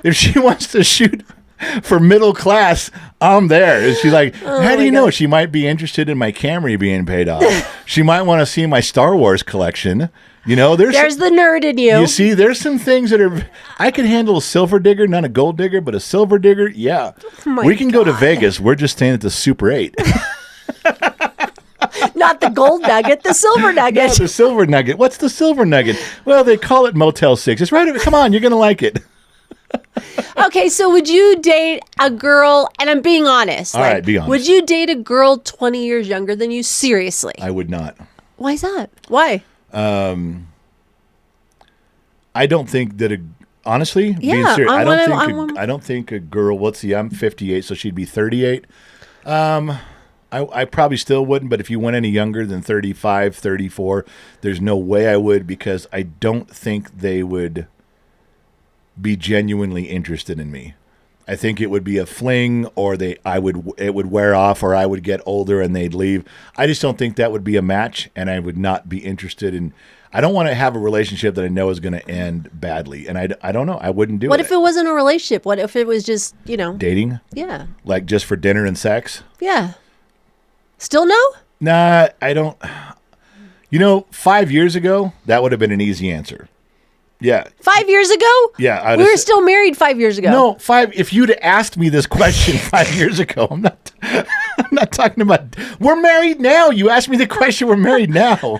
If she wants to shoot for middle class, I'm there. And she's like, how do you know? She might be interested in my Camry being paid off. She might want to see my Star Wars collection. There's the nerd in you. You see, there's some things that are. I can handle a silver digger, not a gold digger, but a silver digger. Yeah, we can go to Vegas. We're just staying at the Super 8. Not the gold nugget, the silver nugget. No, the silver nugget. What's the silver nugget? Well, they call it Motel 6. It's right. Come on, you're gonna like it. Okay, so would you date a girl, and I'm being honest. All right, be honest. Would you date a girl 20 years younger than you? Seriously? I would not. Why is that? Why? I don't think that honestly, being serious, I don't think a girl, let's see, I'm 58, so she'd be 38. I probably still wouldn't, but if you went any younger than 35, 34, there's no way I would, because I don't think they would be genuinely interested in me. I think it would be a fling, or it would wear off, or I would get older and they'd leave. I just don't think that would be a match, and I would not be interested in. I don't want to have a relationship that I know is going to end badly, and I don't know. I wouldn't do it. What if it wasn't a relationship? What if it was just dating? Yeah. Like just for dinner and sex? Yeah. Still no? Nah, I don't. 5 years ago, that would have been an easy answer. Yeah. 5 years ago? Yeah. We were still married 5 years ago. No, if you'd asked me this question 5 years ago, I'm not talking about, we're married now. You asked me the question, we're married now.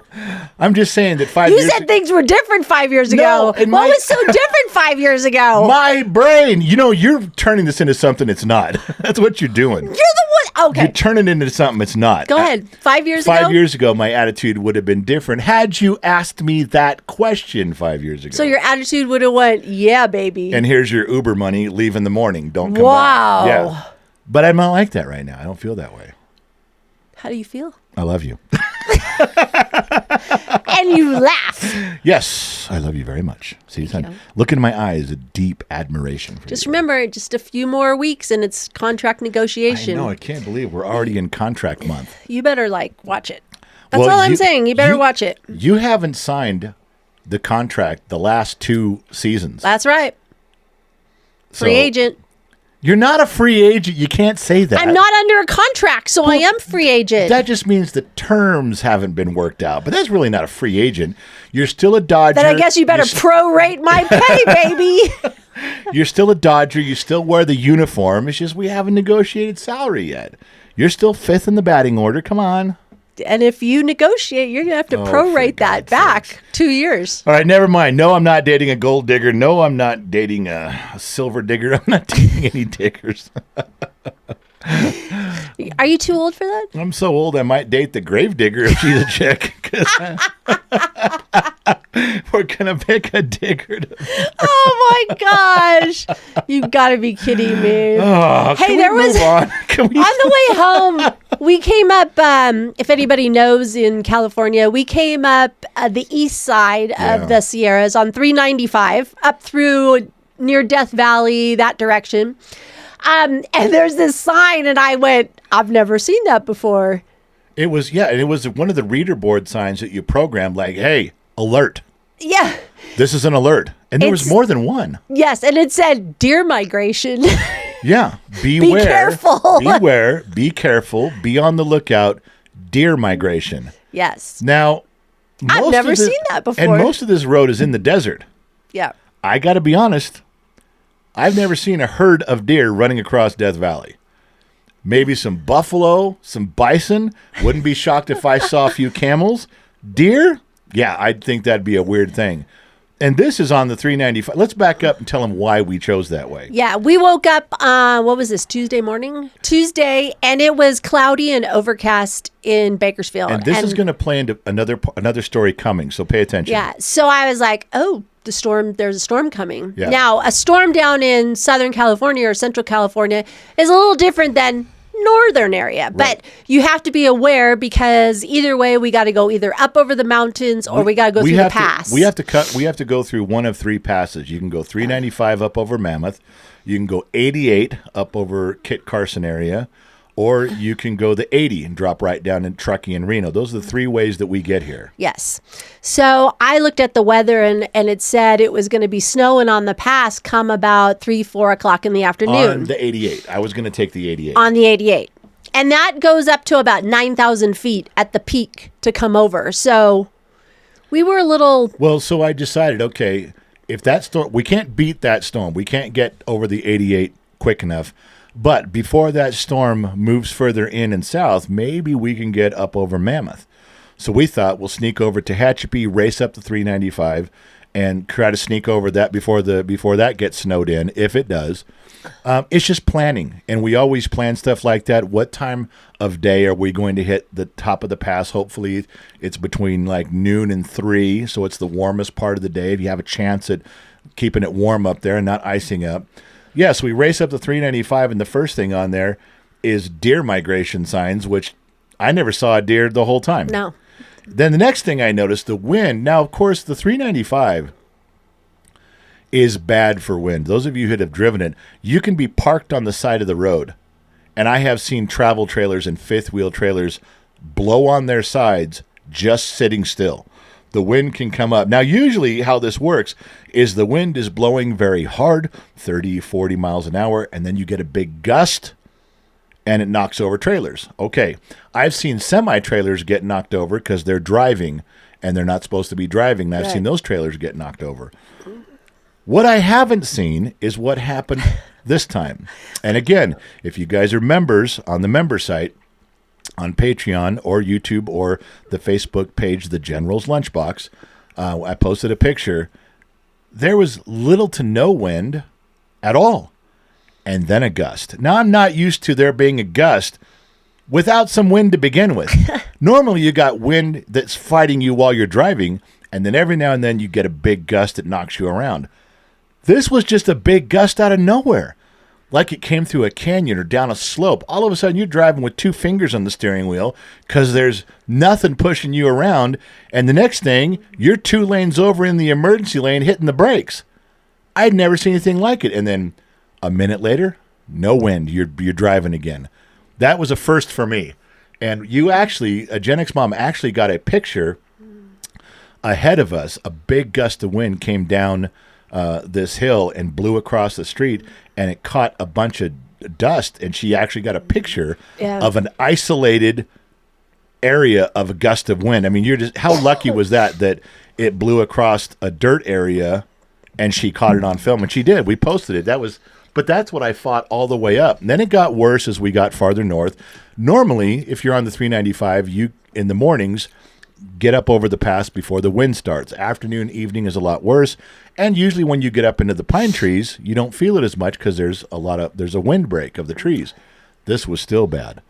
I'm just saying that 5 years ago. You said things were different 5 years ago. What was so different 5 years ago? My brain. You're turning this into something it's not. That's what you're doing. You're the one. Okay. You're turning it into something it's not. Go ahead. 5 years ago? 5 years ago, my attitude would have been different had you asked me that question 5 years ago. So your attitude would have went, yeah, baby. And here's your Uber money. Leave in the morning. Don't come back. Wow. Yeah. But I'm not like that right now. I don't feel that way. How do you feel? I love you. And you laugh. Yes, I love you very much. See, look in my eyes, a deep admiration for you. Just remember, just a few more weeks and it's contract negotiation. I know, I can't believe we're already in contract month. You better watch it. That's all I'm saying. You better watch it. You haven't signed the contract the last 2 seasons. That's right. Free agent. You're not a free agent. You can't say that. I'm not under a contract, so I am free agent. That just means the terms haven't been worked out. But that's really not a free agent. You're still a Dodger. Then I guess you better prorate my pay, baby. You're still a Dodger. You still wear the uniform. It's just we haven't negotiated salary yet. You're still 5th in the batting order. Come on. And if you negotiate, you're going to have to prorate that back 2 years. All right, never mind. No, I'm not dating a gold digger. No, I'm not dating a silver digger. I'm not dating any diggers. Are you too old for that? I'm so old I might date the grave digger if she's a chick. We're going to pick a digger. Oh, my gosh. You got to be kidding me. Oh, hey, there was on the way home. We came up, if anybody knows in California, we came up the east side of the Sierras on 395 up through near Death Valley, that direction. And there's this sign, and I went, I've never seen that before. It was one of the reader board signs that you programmed, like, hey, alert. Yeah. This is an alert. And there was more than one. Yes, and it said deer migration. Yeah. Beware. Be careful. Beware. Be careful. Be on the lookout. Deer migration. Yes. Now, I've never seen that before. And most of this road is in the desert. Yeah. I got to be honest. I've never seen a herd of deer running across Death Valley. Maybe some buffalo, some bison. Wouldn't be shocked if I saw a few camels. Deer? Yeah, I'd think that'd be a weird thing. And this is on the 395. Let's back up and tell them why we chose that way. Yeah, we woke up, what was this, Tuesday morning? Tuesday, and it was cloudy and overcast in Bakersfield. And this is going to play into another story coming, so pay attention. Yeah, so I was like, oh, there's a storm coming. Yeah. Now, a storm down in Southern California or Central California is a little different than northern area, but you have to be aware because either way we got to go either up over the mountains or we got to go through the pass. We have to go through one of three passes. You can go 395 up over Mammoth, you can go 88 up over Kit Carson area, or you can go the 80 and drop right down in Truckee and Reno. Those are the three ways that we get here. Yes. So I looked at the weather and it said it was going to be snowing on the pass come about 3-4 o'clock in the afternoon. On the 88. I was going to take the 88. On the 88. And that goes up to about 9,000 feet at the peak to come over. So we were a little... Well, so I decided, okay, if that storm... We can't beat that storm. We can't get over the 88 quick enough. But before that storm moves further in and south, maybe we can get up over Mammoth. So we thought we'll sneak over to Tehachapi, race up the 395, and try to sneak over that before that gets snowed in, if it does. It's just planning, and we always plan stuff like that. What time of day are we going to hit the top of the pass? Hopefully it's between like noon and 3, so it's the warmest part of the day. If you have a chance at keeping it warm up there and not icing up. Yes, we race up the 395, and the first thing on there is deer migration signs, which I never saw a deer the whole time. No. Then the next thing I noticed, the wind. Now, of course, the 395 is bad for wind. Those of you who have driven it, you can be parked on the side of the road, and I have seen travel trailers and fifth-wheel trailers blow on their sides just sitting still. The wind can come up. Now, usually how this works is the wind is blowing very hard, 30, 40 miles an hour, and then you get a big gust, and it knocks over trailers. Okay, I've seen semi-trailers get knocked over because they're driving, and they're not supposed to be driving, and I've seen those trailers get knocked over. What I haven't seen is what happened this time. And again, if you guys are members on the member site, on Patreon or YouTube or the Facebook page, The General's Lunchbox, I posted a picture. There was little to no wind at all, and then a gust. Now, I'm not used to there being a gust without some wind to begin with. Normally, you got wind that's fighting you while you're driving, and then every now and then you get a big gust that knocks you around. This was just a big gust out of nowhere. Like it came through a canyon or down a slope. All of a sudden, you're driving with 2 fingers on the steering wheel because there's nothing pushing you around. And the next thing, you're 2 lanes over in the emergency lane hitting the brakes. I'd never seen anything like it. And then a minute later, no wind. You're driving again. That was a first for me. And you actually, a Gen X mom actually got a picture ahead of us. A big gust of wind came down this hill and blew across the street, and it caught a bunch of dust, and she actually got a picture of an isolated area of a gust of wind. I mean, you're just, how lucky was that it blew across a dirt area and she caught it on film, and she did. We posted it. But that's what I fought all the way up. And then it got worse as we got farther north. Normally, if you're on the 395, you in the mornings get up over the pass before the wind starts. Afternoon, evening is a lot worse. And usually when you get up into the pine trees, you don't feel it as much because there's a windbreak of the trees. This was still bad.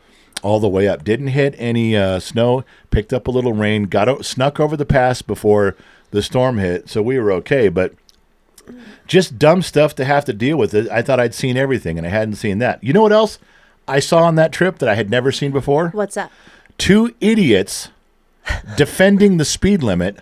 All the way up. Didn't hit any snow, picked up a little rain, snuck over the pass before the storm hit, so we were okay. But just dumb stuff to have to deal with. I thought I'd seen everything, and I hadn't seen that. You know what else? I saw on that trip that I had never seen before? What's that? 2 idiots defending the speed limit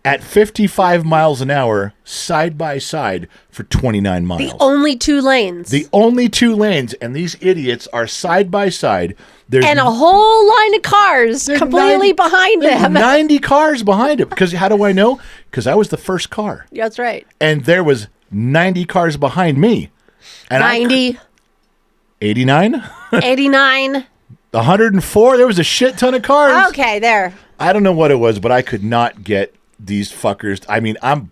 at 55 miles an hour side by side for 29 miles. The only 2 lanes. The only 2 lanes, and these idiots are side by side. There's and a whole line of cars completely behind them. 90 cars behind him. Because how do I know? Because I was the first car. That's right. And there was 90 cars behind me. And 90. 89? 89. 104. There was a shit ton of cars. Okay, there. I don't know what it was, but I could not get these fuckers. I mean, I'm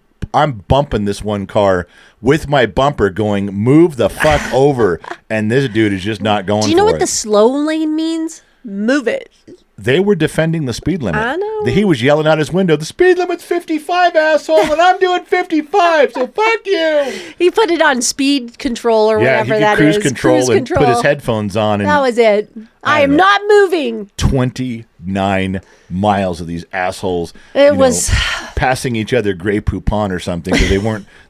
bumping this one car with my bumper going, move the fuck over. And this dude is just not going for it. Do you know what the slow lane means? Move it. They were defending the speed limit. I know. He was yelling out his window, the speed limit's 55, asshole, and I'm doing 55, so fuck you. He put it on speed control or whatever that cruise is. Control and put his headphones on. And that was it. I am not moving. 29 miles of these assholes. It was passing each other Grey Poupon or something because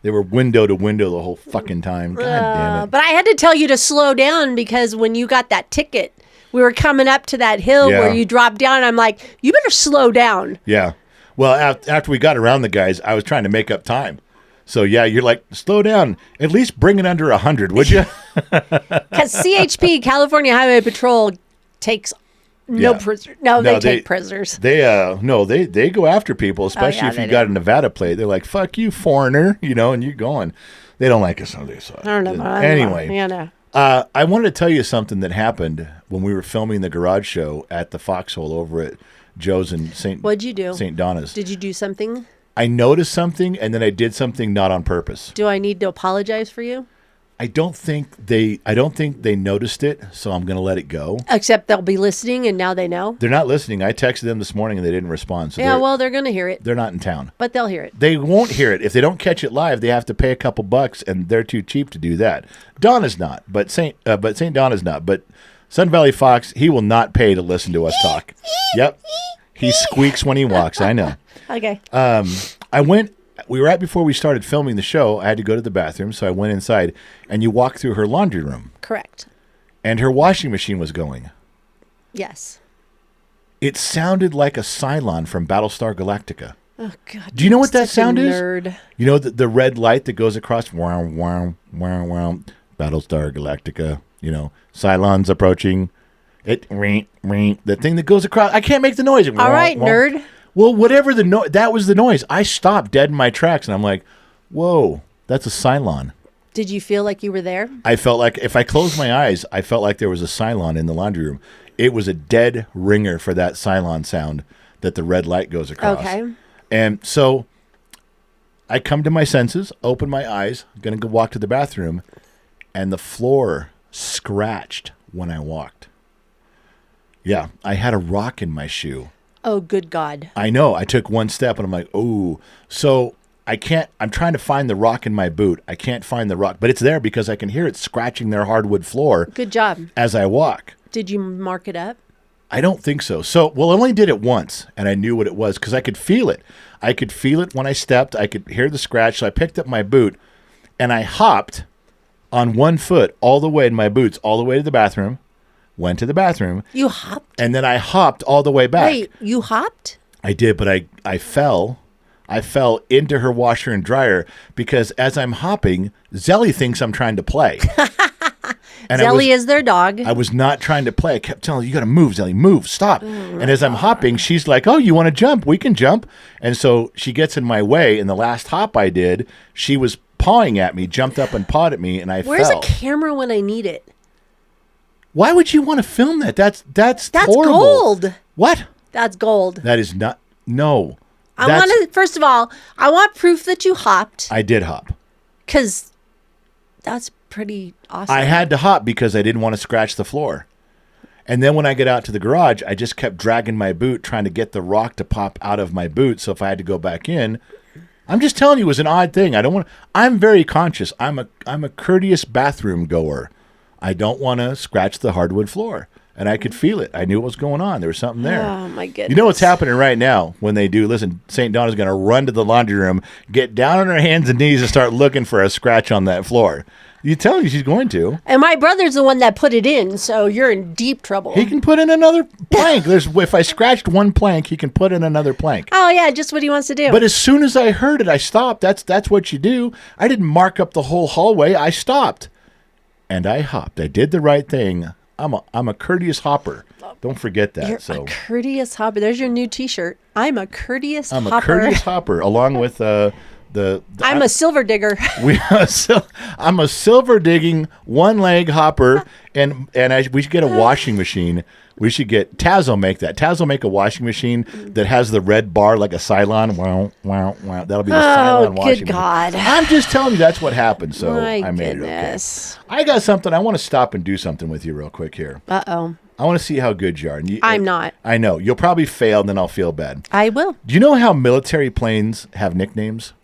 they were window to window the whole fucking time. God damn it. But I had to tell you to slow down because when you got that ticket, we were coming up to that hill where you dropped down. I'm like, you better slow down. Yeah. Well, after we got around the guys, I was trying to make up time. So, yeah, you're like, slow down. At least bring it under 100, would you? Because CHP, California Highway Patrol, takes no prisoners. No, they take prisoners. They go after people, especially if you got a Nevada plate. They're like, fuck you, foreigner, and you're going. They don't like us on this side. I don't know. Anyway. Yeah, no. I wanted to tell you something that happened when we were filming the garage show at the Foxhole over at Joe's in What'd you do? St. Donna's. Did you do something? I noticed something, and then I did something not on purpose. Do I need to apologize for you? I don't think they noticed it, so I'm going to let it go. Except they'll be listening, and now they know. They're not listening. I texted them this morning, and they didn't respond. So they're going to hear it. They're not in town. But they'll hear it. They won't hear it. If they don't catch it live, they have to pay a couple bucks, and they're too cheap to do that. Donna's not, but St. Donna's not. But Sun Valley Fox, he will not pay to listen to us talk. Yep. He squeaks when he walks. I know. Okay. We were right before we started filming the show. I had to go to the bathroom, so I went inside, and you walk through her laundry room. Correct. And her washing machine was going. Yes. It sounded like a Cylon from Battlestar Galactica. Oh, God. Do you know what that sound nerd. is? You know the red light that goes across? Wow, wow, wow, wow. Battlestar Galactica. Cylons approaching. The thing that goes across. I can't make the noise. All right, nerd. Well, whatever that was the noise. I stopped dead in my tracks, and I'm like, whoa, that's a Cylon. Did you feel like you were there? I felt like if I closed my eyes, I felt like there was a Cylon in the laundry room. It was a dead ringer for that Cylon sound that the red light goes across. Okay. And so I come to my senses, open my eyes, going to go walk to the bathroom, and the floor scratched when I walked. Yeah, I had a rock in my shoe. Oh, good God. I know. I took one step and I'm like, oh. So I'm trying to find the rock in my boot. I can't find the rock, but it's there because I can hear it scratching their hardwood floor. Good job. As I walk. Did you mark it up? I don't think so. I only did it once and I knew what it was because I could feel it. I could feel it when I stepped. I could hear the scratch. So I picked up my boot and I hopped on one foot all the way in my boots, all the way to the bathroom. Went to the bathroom. You hopped? And then I hopped all the way back. Wait, you hopped? I did, but I fell. I fell into her washer and dryer because as I'm hopping, Zelly thinks I'm trying to play. And Zelly is their dog. I was not trying to play. I kept telling her, you got to move, Zelly, move, stop. And as I'm hopping, she's like, oh, you want to jump? We can jump. And so she gets in my way. And the last hop I did, she was pawing at me, jumped up and pawed at me, and I Where's fell. a camera when I need it? Why would you want to film that? That's horrible. Gold. What? That's gold. That is not. No. First of all, I want proof that you hopped. I did hop. Because that's pretty awesome. I had to hop because I didn't want to scratch the floor. And then when I get out to the garage, I just kept dragging my boot, trying to get the rock to pop out of my boot. So if I had to go back in, I'm just telling you, it was an odd thing. I'm very conscious. I'm a courteous bathroom goer. I don't want to scratch the hardwood floor. And I could feel it. I knew what was going on. There was something there. Oh, my goodness. You know what's happening right now when they do? Listen, St. Donna's going to run to the laundry room, get down on her hands and knees and start looking for a scratch on that floor. You tell me she's going to. And my brother's the one that put it in, so you're in deep trouble. He can put in another plank. If I scratched one plank, he can put in another plank. Oh, yeah, just what he wants to do. But as soon as I heard it, I stopped. That's what you do. I didn't mark up the whole hallway. I stopped. And I hopped. I did the right thing. I'm a courteous hopper. Don't forget that. You're a courteous hopper. There's your new T-shirt. I'm a courteous hopper. I'm a courteous hopper, along with I'm a silver digger. I'm a silver digging one leg hopper, and we should get a washing machine. We should get Taz will make that. Taz will make a washing machine that has the red bar like a Cylon. Wow, wow, wow. That'll be the Cylon washing machine. Good God. I'm just telling you that's what happened. So My I made goodness. it okay. I got something. I want to stop and do something with you real quick here. Uh-oh. I want to see how good you are. And I'm not. I know. You'll probably fail, and then I'll feel bad. I will. Do you know how military planes have nicknames?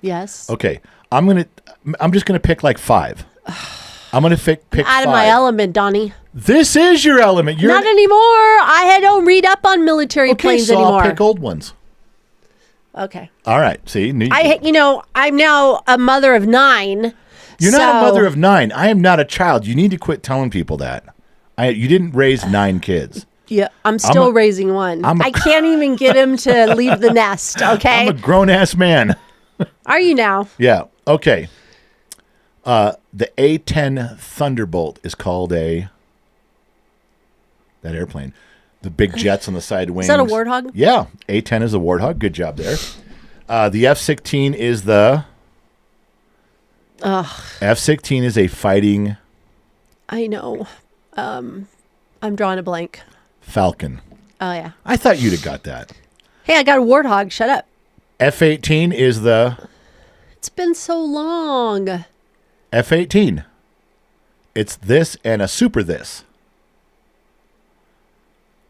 Yes. Okay. I'm just gonna pick like 5. I'm gonna pick Out of 5. my element, Donnie. This is your element. You're Not anymore. I don't read up on military planes so anymore. I'll pick old ones. Okay. All right. See, I'm now a mother of 9. You're not a mother of 9. I am not a child. You need to quit telling people that. You didn't raise 9 kids. Yeah, I'm still raising one. I can't even get him to leave the nest. Okay. I'm a grown ass man. Are you now? Yeah. Okay. The A-10 Thunderbolt is called that airplane. The big jets on the side wings. Is that a Warthog? Yeah. A-10 is a Warthog. Good job there. The F-16 is the... F-16 is a fighting... I know. I'm drawing a blank. Falcon. Oh, yeah. I thought you'd have got that. Hey, I got a Warthog. Shut up. F-18 is the... It's been so long. F-18. It's this and a super this.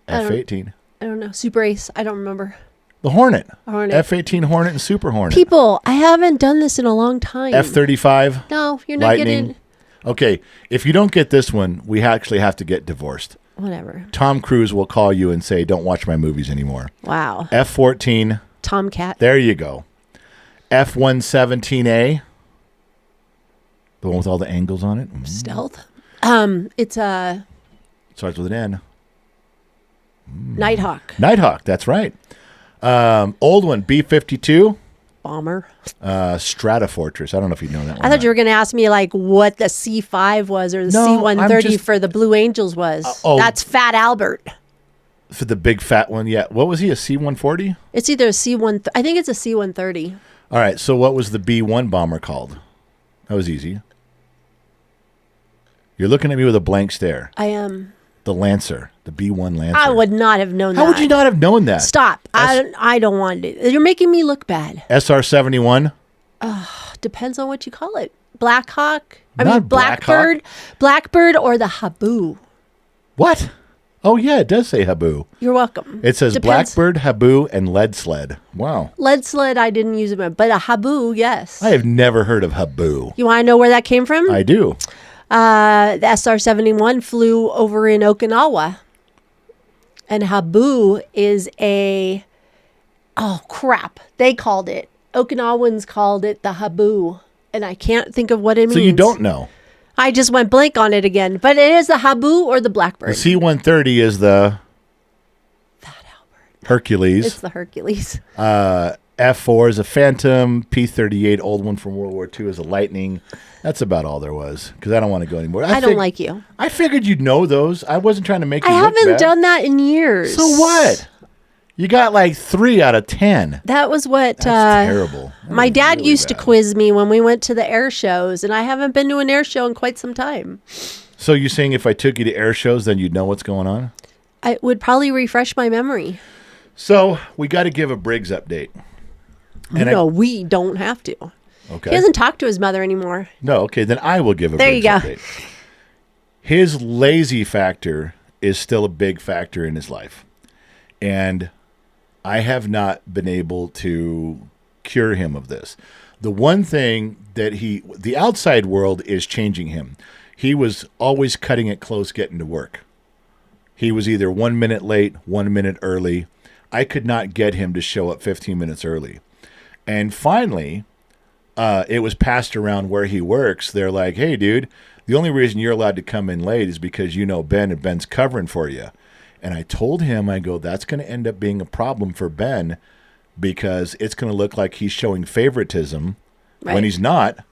F-18. I don't know. Super Ace. I don't remember. The Hornet. Hornet. F-18 Hornet and Super Hornet. People, I haven't done this in a long time. F-35. No, you're not Lightning. getting... Okay, if you don't get this one, we actually have to get divorced. Whatever. Tom Cruise will call you and say, don't watch my movies anymore. Wow. F-14. Tomcat. There you go. F-117A. The one with all the angles on it. Stealth. It's a... Starts with an N. Nighthawk. Nighthawk, that's right. Old one, B-52. Bomber. Stratofortress. I don't know if you know that one. I thought you were going to ask me like what the C5 was or the C-130 for the Blue Angels was. That's Fat Albert. For the big fat one, yeah. What was he, a C-140? It's either a C-1... I think it's a C-130. All right, so what was the B-1 bomber called? That was easy. You're looking at me with a blank stare. I am. The Lancer, the B-1 Lancer. I would not have known that. How would you not have known that? Stop. I don't want it. You're making me look bad. SR-71? Depends on what you call it. Black Hawk? Not Blackbird. Blackbird or the Habu. What? Oh, yeah, it does say Habu. You're welcome. It says Blackbird, Habu, and Lead Sled. Wow. Lead Sled, I didn't use it, but a Habu, yes. I have never heard of Habu. You want to know where that came from? I do. The SR-71 flew over in Okinawa. And Habu is a... Oh, crap. They called it. Okinawans called it the Habu. And I can't think of what it means. So you don't know. I just went blank on it again. But it is the Habu or the Blackbird. The C-130 is the... Fat Albert. Hercules. It's the Hercules. F-4 is a Phantom. P-38, old one from World War II, is a Lightning. That's about all there was, because I don't want to go anymore. I don't like you. I figured you'd know those. I wasn't trying to make you I look haven't bad. done that in years. So what? You got like 3 out of 10. That was what... That's terrible. My dad really used to quiz me when we went to the air shows, and I haven't been to an air show in quite some time. So you're saying if I took you to air shows, then you'd know what's going on? I would probably refresh my memory. So we got to give a Briggs update. And No, we don't have to. Okay. He doesn't talk to his mother anymore. No, okay, then I will give a There Briggs you go. update. His lazy factor is still a big factor in his life. And I have not been able to cure him of this. The one thing that the outside world is changing him. He was always cutting it close getting to work. He was either 1 minute late, 1 minute early. I could not get him to show up 15 minutes early. And finally, it was passed around where he works. They're like, hey, dude, the only reason you're allowed to come in late is because you know Ben and Ben's covering for you. And I told him, I go, that's going to end up being a problem for Ben because it's going to look like he's showing favoritism when he's not.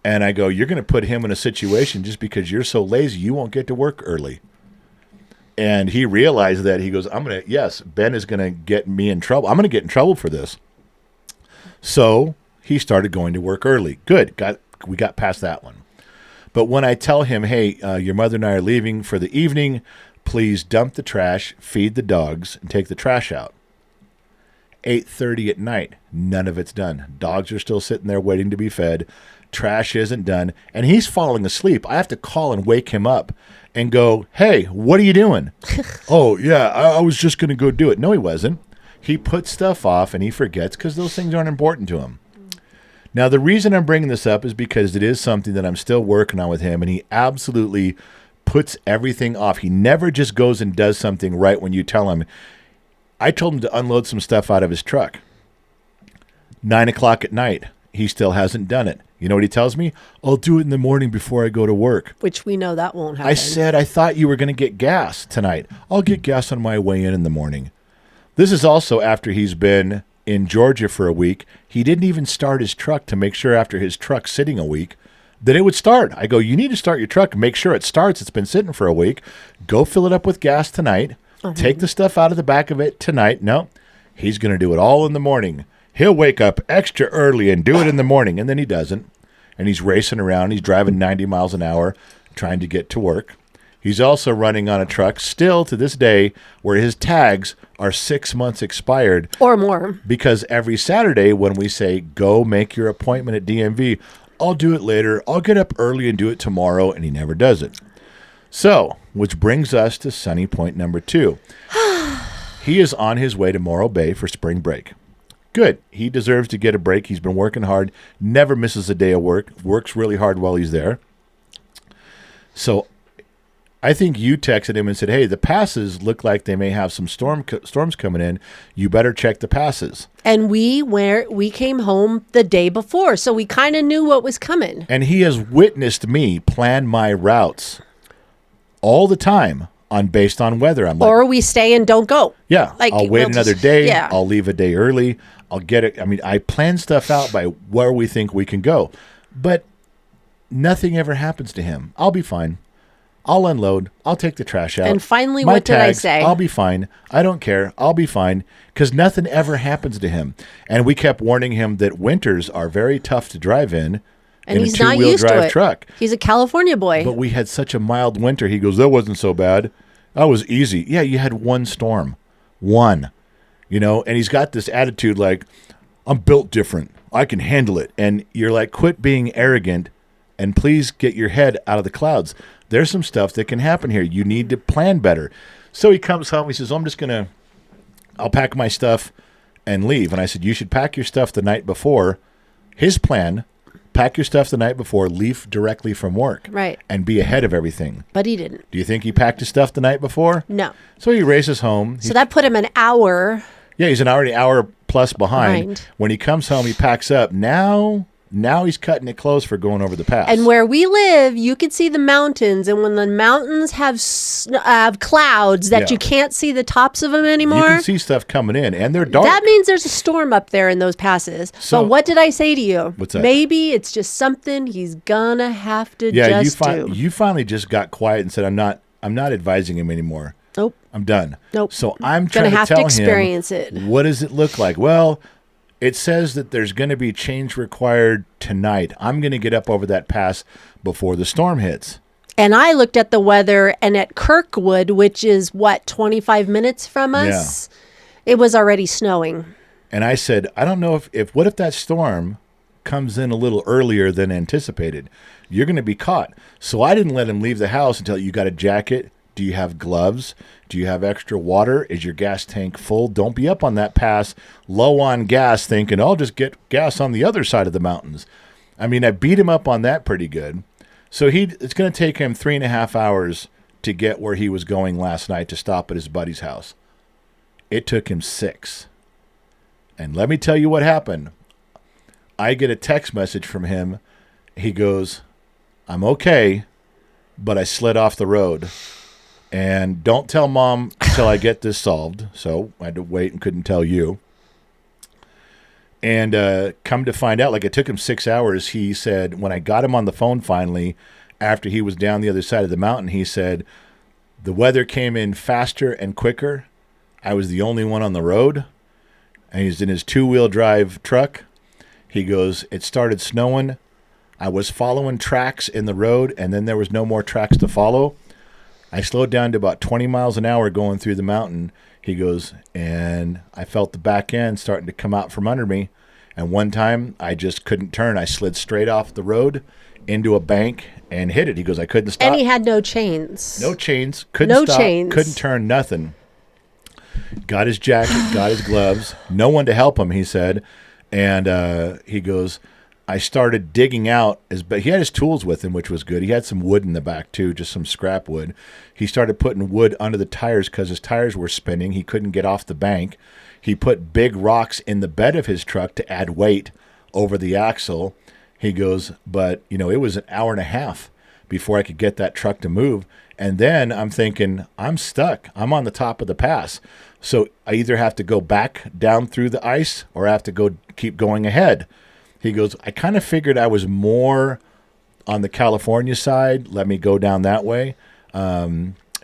And I go, you're going to put him in a situation just because you're so lazy, you won't get to work early. And he realized that. He goes, Ben is going to get me in trouble. I'm going to get in trouble for this. So he started going to work early. Good. We got past that one. But when I tell him, hey, your mother and I are leaving for the evening, please dump the trash, feed the dogs, and take the trash out. 8:30 at night, none of it's done. Dogs are still sitting there waiting to be fed. Trash isn't done. And he's falling asleep. I have to call and wake him up and go, hey, what are you doing? Oh, yeah, I was just going to go do it. No, he wasn't. He puts stuff off and he forgets because those things aren't important to him. Now, the reason I'm bringing this up is because it is something that I'm still working on with him, and he absolutely puts everything off. He never just goes and does something right when you tell him. I told him to unload some stuff out of his truck. 9 o'clock at night, he still hasn't done it. You know what he tells me? I'll do it in the morning before I go to work. Which we know that won't happen. I said, I thought you were going to get gas tonight. I'll get gas on my way in the morning. This is also after he's been in Georgia for a week. He didn't even start his truck to make sure after his truck sitting a week that it would start. I go, you need to start your truck and make sure it starts. It's been sitting for a week. Go fill it up with gas tonight. Take the stuff out of the back of it tonight. No, he's going to do it all in the morning. He'll wake up extra early and do it in the morning, and then he doesn't. And he's racing around. He's driving 90 miles an hour trying to get to work. He's also running on a truck still to this day where his tags are 6 months expired. Or more. Because every Saturday when we say, go make your appointment at DMV, I'll do it later. I'll get up early and do it tomorrow, and he never does it. So, which brings us to sunny point number 2. He is on his way to Morro Bay for spring break. Good. He deserves to get a break. He's been working hard, never misses a day of work, works really hard while he's there. So I think you texted him and said, hey, the passes look like they may have some storms coming in. You better check the passes. And we came home the day before, so we kind of knew what was coming. And he has witnessed me plan my routes all the time based on weather. I'm like, or we stay and don't go. Yeah. Like, I'll wait another day. Yeah. I'll leave a day early. I'll get it. I mean, I plan stuff out by where we think we can go. But nothing ever happens to him. I'll be fine. I'll unload. I'll take the trash out. And finally, My what did I tags, say? I'll be fine. I don't care. I'll be fine. Because nothing ever happens to him. And we kept warning him that winters are very tough to drive in. And in he's a two-wheel not used drive to it. Truck. He's a California boy. But we had such a mild winter. He goes, that wasn't so bad. That was easy. Yeah, you had one storm. One. You know, and he's got this attitude like, I'm built different. I can handle it. And you're like, quit being arrogant and please get your head out of the clouds. There's some stuff that can happen here. You need to plan better. So he comes home. He says, I'll pack my stuff and leave. And I said, you should pack your stuff the night before. His plan, pack your stuff the night before, leave directly from work. Right. And be ahead of everything. But he didn't. Do you think he packed his stuff the night before? No. So he races home. So that put him an hour. Yeah, he's already an hour plus behind. When he comes home, he packs up. Now he's cutting it close for going over the pass. And where we live, you can see the mountains. And when the mountains have clouds that you can't see the tops of them anymore. You can see stuff coming in, and they're dark. That means there's a storm up there in those passes. So, but what did I say to you? What's that? Maybe it's just something he's gonna have to just do. You finally just got quiet and said, I'm not advising him anymore. Nope. I'm done. Nope. So I'm trying to have tell to experience him, it. what does it look like? Well, it says that there's going to be change required tonight. I'm going to get up over that pass before the storm hits. And I looked at the weather, and at Kirkwood, which is, 25 minutes from us, it was already snowing. And I said, I don't know what if that storm comes in a little earlier than anticipated? You're going to be caught. So I didn't let him leave the house until you got a jacket. Do you have gloves? Do you have extra water? Is your gas tank full? Don't be up on that pass low on gas thinking, I'll just get gas on the other side of the mountains. I mean, I beat him up on that pretty good. So it's going to take him 3.5 hours to get where he was going last night to stop at his buddy's house. It took him 6. And let me tell you what happened. I get a text message from him. He goes, I'm okay, but I slid off the road. And don't tell Mom until I get this solved. So I had to wait and couldn't tell you. And come to find out, like it took him 6 hours. He said, when I got him on the phone finally, after he was down the other side of the mountain, he said, the weather came in faster and quicker. I was the only one on the road. And he's in his 2-wheel drive truck. He goes, it started snowing. I was following tracks in the road, and then there was no more tracks to follow. I slowed down to about 20 miles an hour going through the mountain. He goes, and I felt the back end starting to come out from under me. And one time, I just couldn't turn. I slid straight off the road into a bank and hit it. He goes, I couldn't stop. And he had no chains. No chains. Couldn't stop. Chains. Couldn't turn, nothing. Got his jacket, got his gloves. No one to help him, he said. And he goes, I started digging out. He had his tools with him, which was good. He had some wood in the back, too, just some scrap wood. He started putting wood under the tires because his tires were spinning. He couldn't get off the bank. He put big rocks in the bed of his truck to add weight over the axle. He goes, but, it was an hour and a half before I could get that truck to move. And then I'm thinking, I'm stuck. I'm on the top of the pass. So I either have to go back down through the ice or I have to keep going ahead. He goes, I kind of figured I was more on the California side. Let me go down that way.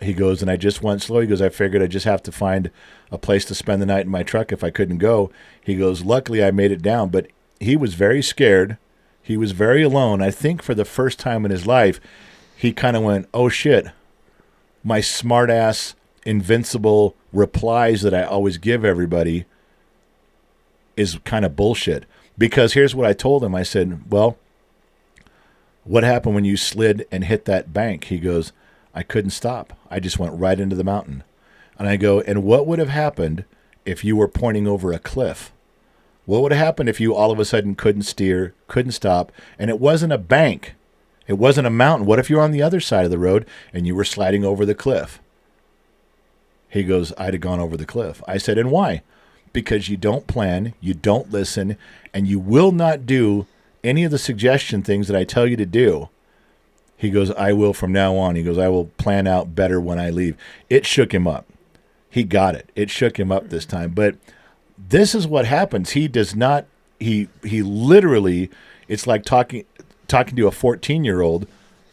He goes, and I just went slow. He goes, I figured I just have to find a place to spend the night in my truck if I couldn't go. He goes, luckily I made it down. But he was very scared. He was very alone. I think for the first time in his life, he kind of went, oh, shit. My smart-ass, invincible replies that I always give everybody is kind of bullshit. Because here's what I told him. I said, well, what happened when you slid and hit that bank? He goes, I couldn't stop. I just went right into the mountain. And I go, and what would have happened if you were pointing over a cliff? What would have happened if you all of a sudden couldn't steer, couldn't stop, and it wasn't a bank? It wasn't a mountain. What if you're on the other side of the road and you were sliding over the cliff? He goes, I'd have gone over the cliff. I said, and why? Because you don't plan, you don't listen, and you will not do any of the suggestion things that I tell you to do. He goes, I will from now on. He goes, I will plan out better when I leave. It shook him up. He got it. It shook him up this time. But this is what happens. He does not, he literally, it's like talking to a 14-year-old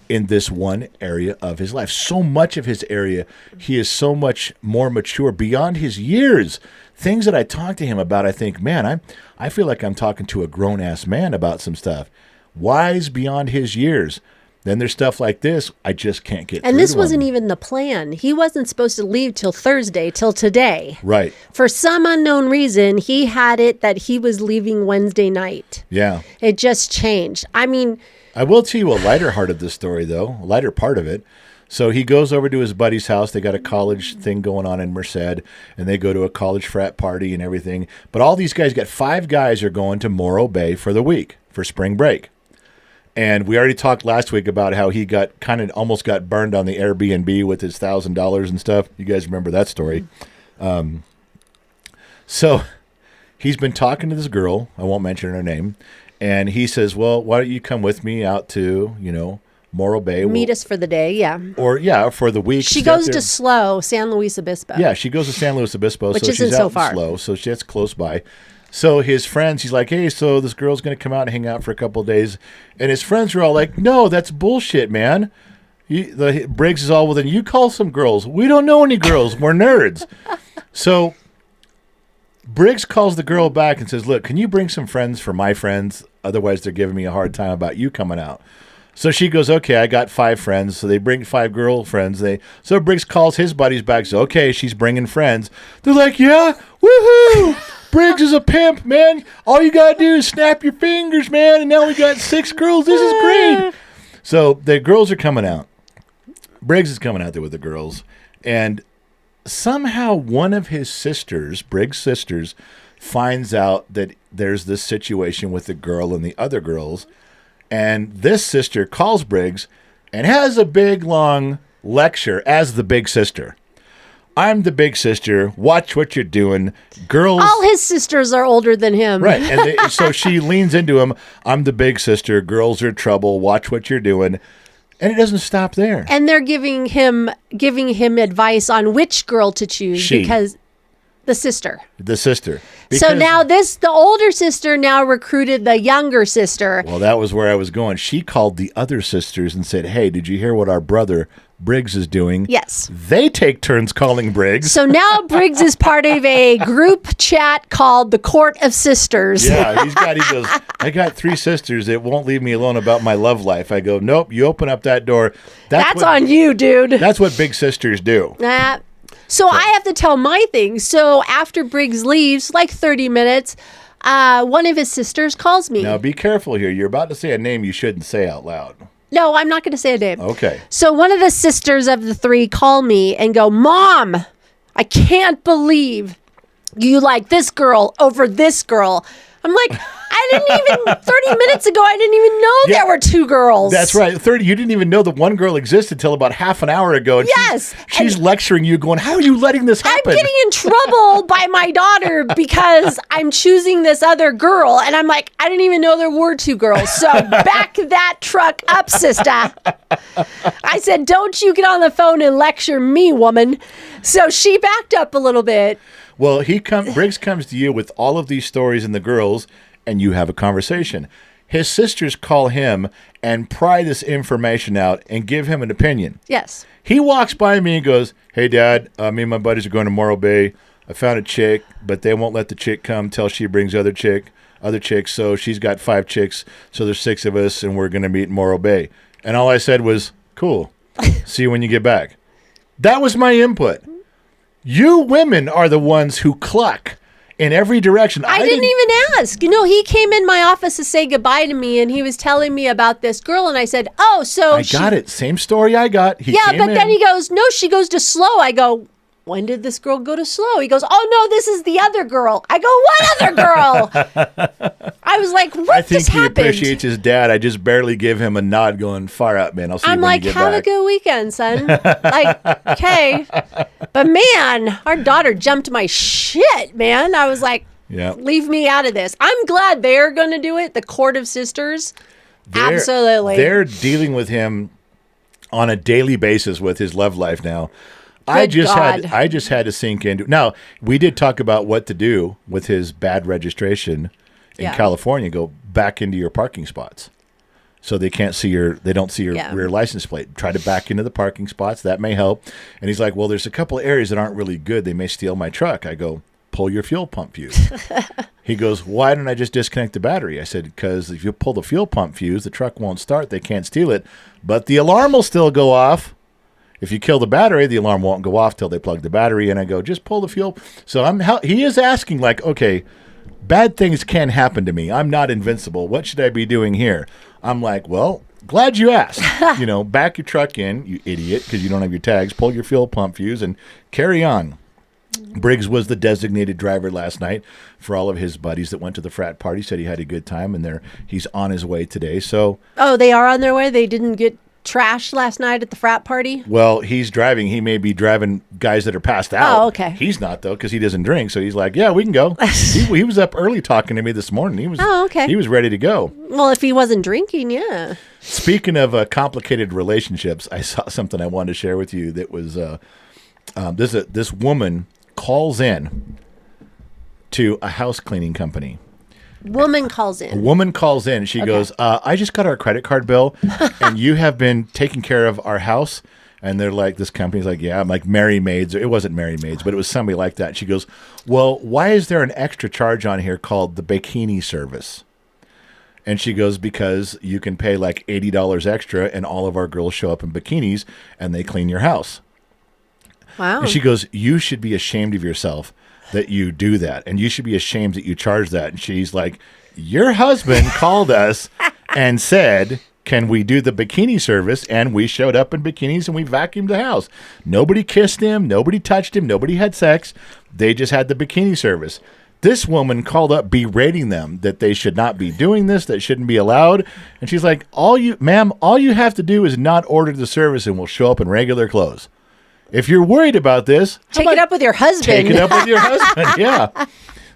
in this one area of his life. So much of his area, he is so much more mature beyond his years. Things that I talk to him about, I think, man, I feel like I'm talking to a grown-ass man about some stuff. Wise beyond his years. Then there's stuff like this, I just can't get through. And this wasn't even the plan. He wasn't supposed to leave till Thursday, till today. Right. For some unknown reason, he had it that he was leaving Wednesday night. Yeah. It just changed. I mean, I will tell you a lighter part of this story, though, a lighter part of it. So he goes over to his buddy's house. They got a college thing going on in Merced, and they go to a college frat party and everything. But all these guys, 5 guys are going to Morro Bay for the week, for spring break. And we already talked last week about how he almost got burned on the Airbnb with his $1,000 and stuff. You guys remember that story. So he's been talking to this girl. I won't mention her name. And he says, well, why don't you come with me out to, Morro Bay? Meet us for the day, yeah. Or, yeah, for the week. She goes to SLO, San Luis Obispo. Yeah, she goes to San Luis Obispo. Which so isn't she's so out far. In SLO, so that's close by. So his friends, he's like, hey, so this girl's going to come out and hang out for a couple of days. And his friends are all like, no, that's bullshit, man. Briggs is all, well, then you call some girls. We don't know any girls. We're nerds. So Briggs calls the girl back and says, look, can you bring some friends for my friends? Otherwise, they're giving me a hard time about you coming out. So she goes, okay, I got 5 friends. So they bring 5 girlfriends. So Briggs calls his buddies back. So, okay, she's bringing friends. They're like, yeah, woohoo. Briggs is a pimp, man. All you got to do is snap your fingers, man. And now we got 6 girls. This is great. So the girls are coming out. Briggs is coming out there with the girls. And somehow one of his sisters, Briggs' sisters, finds out that there's this situation with the girl and the other girls. And this sister calls Briggs and has a big, long lecture as the big sister. I'm the big sister. Watch what you're doing. Girls. All his sisters are older than him. Right. And so she leans into him. I'm the big sister. Girls are trouble. Watch what you're doing. And it doesn't stop there. And they're giving him advice on which girl to choose because the sister. Because, so now the older sister now recruited the younger sister. Well, that was where I was going. She called the other sisters and said, hey, did you hear what our brother Briggs is doing? Yes. They take turns calling Briggs. So now Briggs is part of a group chat called the Court of Sisters. Yeah, he goes, I got 3 sisters. It won't leave me alone about my love life. I go, nope, you open up that door. That's on you, dude. That's what big sisters do. So I have to tell my thing. So after Briggs leaves, like 30 minutes, one of his sisters calls me. Now be careful here. You're about to say a name you shouldn't say out loud. No, I'm not going to say a name. Okay. So one of the sisters of the 3 call me and go, Mom, I can't believe you like this girl over this girl. I'm like, 30 minutes ago, I didn't even know there were 2 girls. That's right. You didn't even know that one girl existed until about half an hour ago. And yes. She's lecturing you going, how are you letting this happen? I'm getting in trouble by my daughter because I'm choosing this other girl. And I'm like, I didn't even know there were 2 girls. So back that truck up, sister. I said, don't you get on the phone and lecture me, woman. So she backed up a little bit. Well, Briggs comes to you with all of these stories and the girls, and you have a conversation. His sisters call him and pry this information out and give him an opinion. Yes. He walks by me and goes, hey, Dad, me and my buddies are going to Morro Bay. I found a chick, but they won't let the chick come till she brings other chicks. So she's got 5 chicks, so there's 6 of us, and we're going to meet in Morro Bay. And all I said was, cool. See you when you get back. That was my input. You women are the ones who cluck in every direction. I didn't even ask. He came in my office to say goodbye to me, and he was telling me about this girl, and I said, oh, so I got it. Same story I got. Then he goes, no, she goes to Slow. I go, when did this girl go to Slow? He goes, oh, no, this is the other girl. I go, what other girl? I was like, what just happened? I think he appreciates his dad. I just barely give him a nod going, far out, man. I'll see you when you get back. I'm like, have a good weekend, son. Like, okay. But, man, our daughter jumped my shit, man. I was like, leave me out of this. I'm glad they're going to do it, the Court of Sisters. Absolutely. They're dealing with him on a daily basis with his love life now. I just had to sink into. Now, we did talk about what to do with his bad registration in California. Go back into your parking spots, so they don't see your rear license plate. Try to back into the parking spots. That may help. And he's like, well, there's a couple of areas that aren't really good. They may steal my truck. I go, pull your fuel pump fuse. He goes, why don't I just disconnect the battery? I said, because if you pull the fuel pump fuse, the truck won't start. They can't steal it, but the alarm will still go off. If you kill the battery, the alarm won't go off till they plug the battery in. I go, just pull the fuel. So he is asking like, okay, bad things can happen to me. I'm not invincible. What should I be doing here? I'm like, well, glad you asked. Back your truck in, you idiot, because you don't have your tags. Pull your fuel pump fuse and carry on. Briggs was the designated driver last night for all of his buddies that went to the frat party. Said he had a good time, and he's on his way today. So, they are on their way. They didn't get trashed last night at the frat party? Well, he's driving. He may be driving guys that are passed out. Oh, okay. He's not, though, because he doesn't drink. So he's like, yeah, we can go. he was up early talking to me this morning. He was ready to go. Well, if he wasn't drinking, yeah. Speaking of complicated relationships, I saw something I wanted to share with you that was this woman calls in to a house cleaning company. Woman calls in. A woman calls in. She goes, I just got our credit card bill, and you have been taking care of our house. And they're like, this company's like, yeah, I'm like Mary Maids. It wasn't Mary Maids, but it was somebody like that. She goes, well, why is there an extra charge on here called the bikini service? And she goes, because you can pay like $80 extra, and all of our girls show up in bikinis, and they clean your house. Wow. And she goes, you should be ashamed of yourself that you do that, and you should be ashamed that you charge that. And she's like, your husband called us and said, can we do the bikini service? And we showed up in bikinis and we vacuumed the house. Nobody kissed him. Nobody touched him. Nobody had sex. They just had the bikini service. This woman called up berating them that they should not be doing this, that shouldn't be allowed. And she's like, all you have to do is not order the service and we'll show up in regular clothes. If you're worried about this, Take it up with your husband. take it up with your husband. Yeah.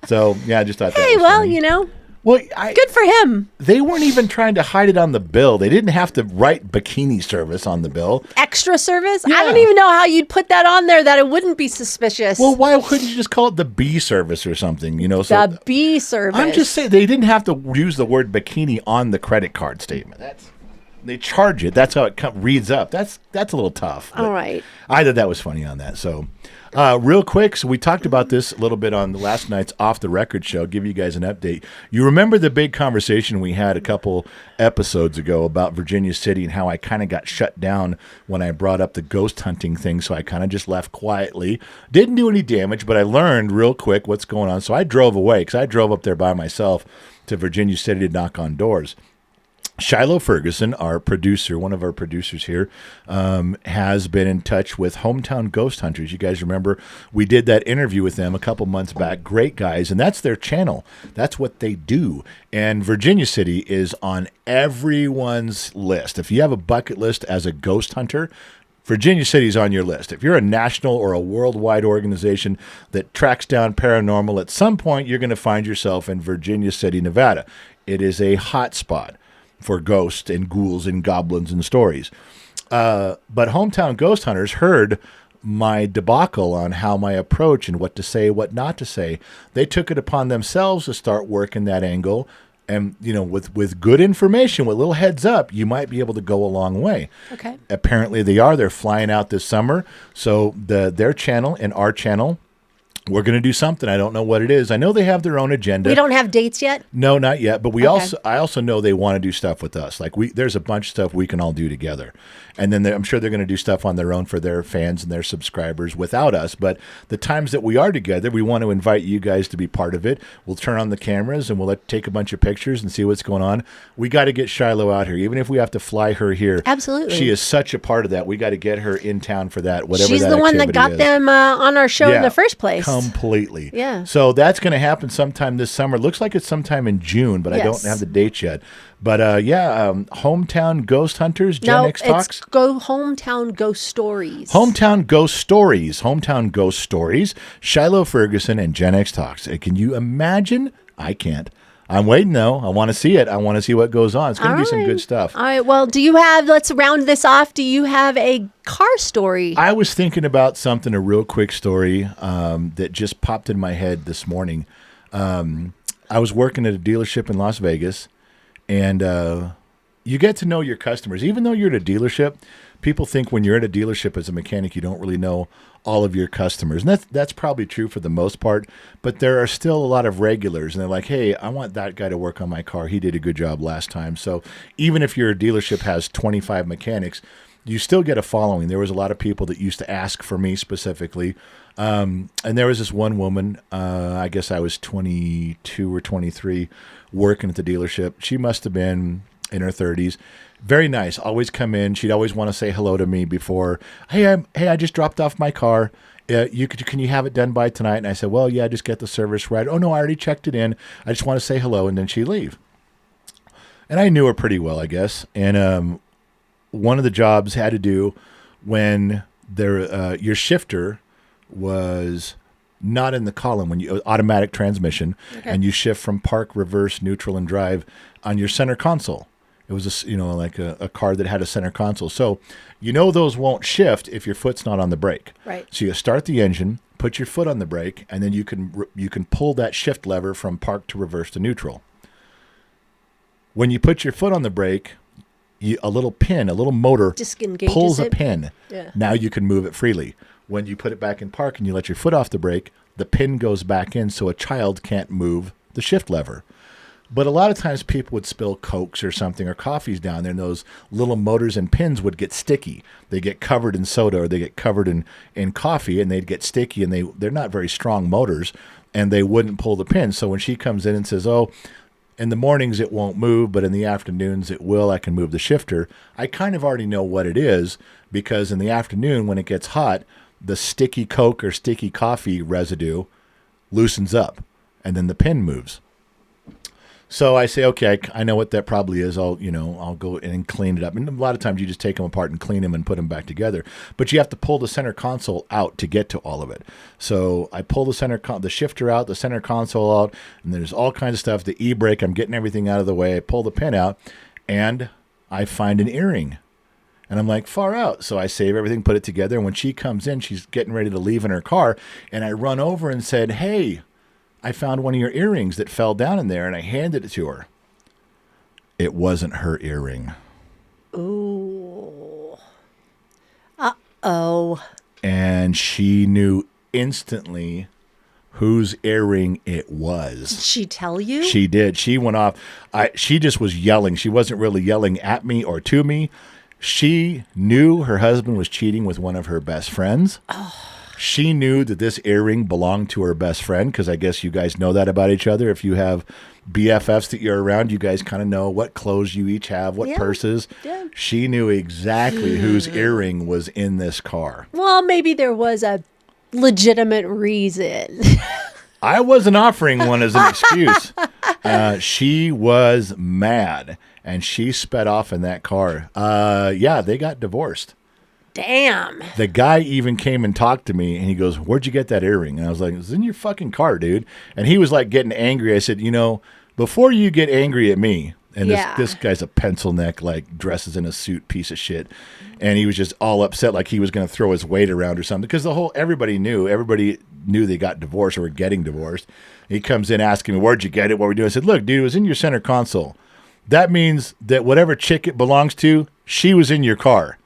So, yeah, I just thought that Hey, was well, funny. Well, good for him. They weren't even trying to hide it on the bill. They didn't have to write bikini service on the bill. Extra service? Yeah. I don't even know how you'd put that on there that it wouldn't be suspicious. Well, why couldn't you just call it the B service or something? So the B service. I'm just saying they didn't have to use the word bikini on the credit card statement. They charge it. That's how it reads up. That's a little tough. All right. I thought that was funny on that. So, real quick, so we talked about this a little bit on the last night's Off the Record show. Give you guys an update. You remember the big conversation we had a couple episodes ago about Virginia City and how I kind of got shut down when I brought up the ghost hunting thing. So I kind of just left quietly. Didn't do any damage, but I learned real quick what's going on. So I drove away because I drove up there by myself to Virginia City to knock on doors. Shiloh Ferguson, our producer, one of our producers here, has been in touch with Hometown Ghost Hunters. You guys remember we did that interview with them a couple months back. Great guys, and that's their channel. That's what they do. And Virginia City is on everyone's list. If you have a bucket list as a ghost hunter, Virginia City is on your list. If you're a national or a worldwide organization that tracks down paranormal, at some point you're going to find yourself in Virginia City, Nevada. It is a hot spot for ghosts and ghouls and goblins and stories. But Hometown Ghost Hunters heard my debacle on how my approach and what to say, what not to say. They took it upon themselves to start working that angle. And, with good information, with a little heads up, you might be able to go a long way. Okay. Apparently they are. They're flying out this summer. So their channel and our channel, we're going to do something. I don't know what it is. I know they have their own agenda. We don't have dates yet? No, not yet. But I also know they want to do stuff with us. Like there's a bunch of stuff we can all do together. And then I'm sure they're going to do stuff on their own for their fans and their subscribers without us. But the times that we are together, we want to invite you guys to be part of it. We'll turn on the cameras and we'll take a bunch of pictures and see what's going on. We got to get Shiloh out here, even if we have to fly her here. Absolutely. She is such a part of that. We got to get her in town for that, whatever She's that the one that activity got is. them on our show in the first place. Completely. Yeah. So that's going to happen sometime this summer. Looks like it's sometime in June, but I don't have the dates yet. But Hometown Ghost Hunters, GenX Talks. It's Hometown Ghost Stories. Hometown Ghost Stories. Hometown Ghost Stories. Shiloh Ferguson and GenX Talks. Can you imagine? I can't. I'm waiting, though. I want to see it. I want to see what goes on. It's going to be some good stuff. All right. Well, let's round this off. Do you have a car story? I was thinking about something, a real quick story that just popped in my head this morning. I was working at a dealership in Las Vegas, and you get to know your customers. Even though you're at a dealership, people think when you're at a dealership as a mechanic, you don't really know all of your customers. And that's probably true for the most part, but there are still a lot of regulars, and they're like, hey, I want that guy to work on my car. He did a good job last time. So even if your dealership has 25 mechanics, you still get a following. There was a lot of people that used to ask for me specifically. And there was this one woman, I guess I was 22 or 23, working at the dealership. She must have been in her 30s. Very nice. Always come in. She'd always want to say hello to me before. Hey, I just dropped off my car. Can you have it done by tonight? And I said, well, yeah, just get the service right. Oh, no, I already checked it in. I just want to say hello. And then she'd leave. And I knew her pretty well, I guess. And one of the jobs had to do when your shifter was not in the column, when you automatic transmission, and you shift from park, reverse, neutral, and drive on your center console. It was like a car that had a center console. So those won't shift if your foot's not on the brake. Right. So you start the engine, put your foot on the brake, and then you can pull that shift lever from park to reverse to neutral. When you put your foot on the brake, a little motor pulls a pin. Yeah. Now you can move it freely. When you put it back in park and you let your foot off the brake, the pin goes back in so a child can't move the shift lever. But a lot of times people would spill Cokes or something or coffees down there, and those little motors and pins would get sticky. They get covered in soda or they get covered in coffee, and they'd get sticky, and they're not very strong motors, and they wouldn't pull the pin. So when she comes in and says, oh, in the mornings it won't move, but in the afternoons it will, I can move the shifter, I kind of already know what it is, because in the afternoon when it gets hot, the sticky Coke or sticky coffee residue loosens up. and then the pin moves. So I say, okay, I know what that probably is. I'll go in and clean it up. And a lot of times you just take them apart and clean them and put them back together. But you have to pull the center console out to get to all of it. So I pull the shifter out, the center console out, and there's all kinds of stuff. The e-brake, I'm getting everything out of the way. I pull the pin out, and I find an earring. And I'm like, far out. So I save everything, put it together. And when she comes in, she's getting ready to leave in her car. And I run over and said, hey, I found one of your earrings that fell down in there, and I handed it to her. It wasn't her earring. Ooh. Uh-oh. And she knew instantly whose earring it was. Did she tell you? She did. She went off. She just was yelling. She wasn't really yelling at me or to me. She knew her husband was cheating with one of her best friends. Oh. She knew that this earring belonged to her best friend, because I guess you guys know that about each other. If you have BFFs that you're around, you guys kind of know what clothes you each have, what purses. Yeah. She knew exactly whose earring was in this car. Well, maybe there was a legitimate reason. I wasn't offering one as an excuse. She was mad, and she sped off in that car. They got divorced. Damn. The guy even came and talked to me, and he goes, where'd you get that earring? And I was like, it's in your fucking car, dude. And he was like getting angry. I said, before you get angry at me, and this guy's a pencil neck, like dresses in a suit piece of shit. And he was just all upset, like he was going to throw his weight around or something, because everybody knew they got divorced or were getting divorced. He comes in asking me, where'd you get it? What were we doing? I said, look, dude, it was in your center console. That means that whatever chick it belongs to, she was in your car.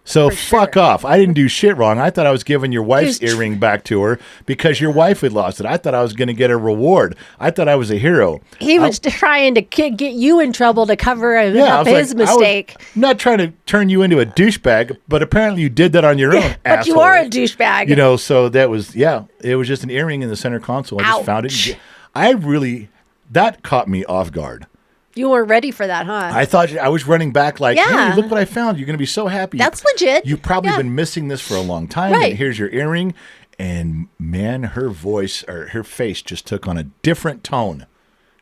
So fuck off. I didn't do shit wrong. I thought I was giving your wife's earring back to her because your wife had lost it. I thought I was going to get a reward. I thought I was a hero. He was trying to get you in trouble to cover up his mistake. I'm not trying to turn you into a douchebag, but apparently you did that on your own, but asshole. you are a douchebag. So that was, it was just an earring in the center console. I just found it. That caught me off guard. You weren't ready for that, huh? I thought I was running back like, hey, look what I found. You're going to be so happy. That's legit. You've probably been missing this for a long time. Right. And here's your earring. And man, her voice or her face just took on a different tone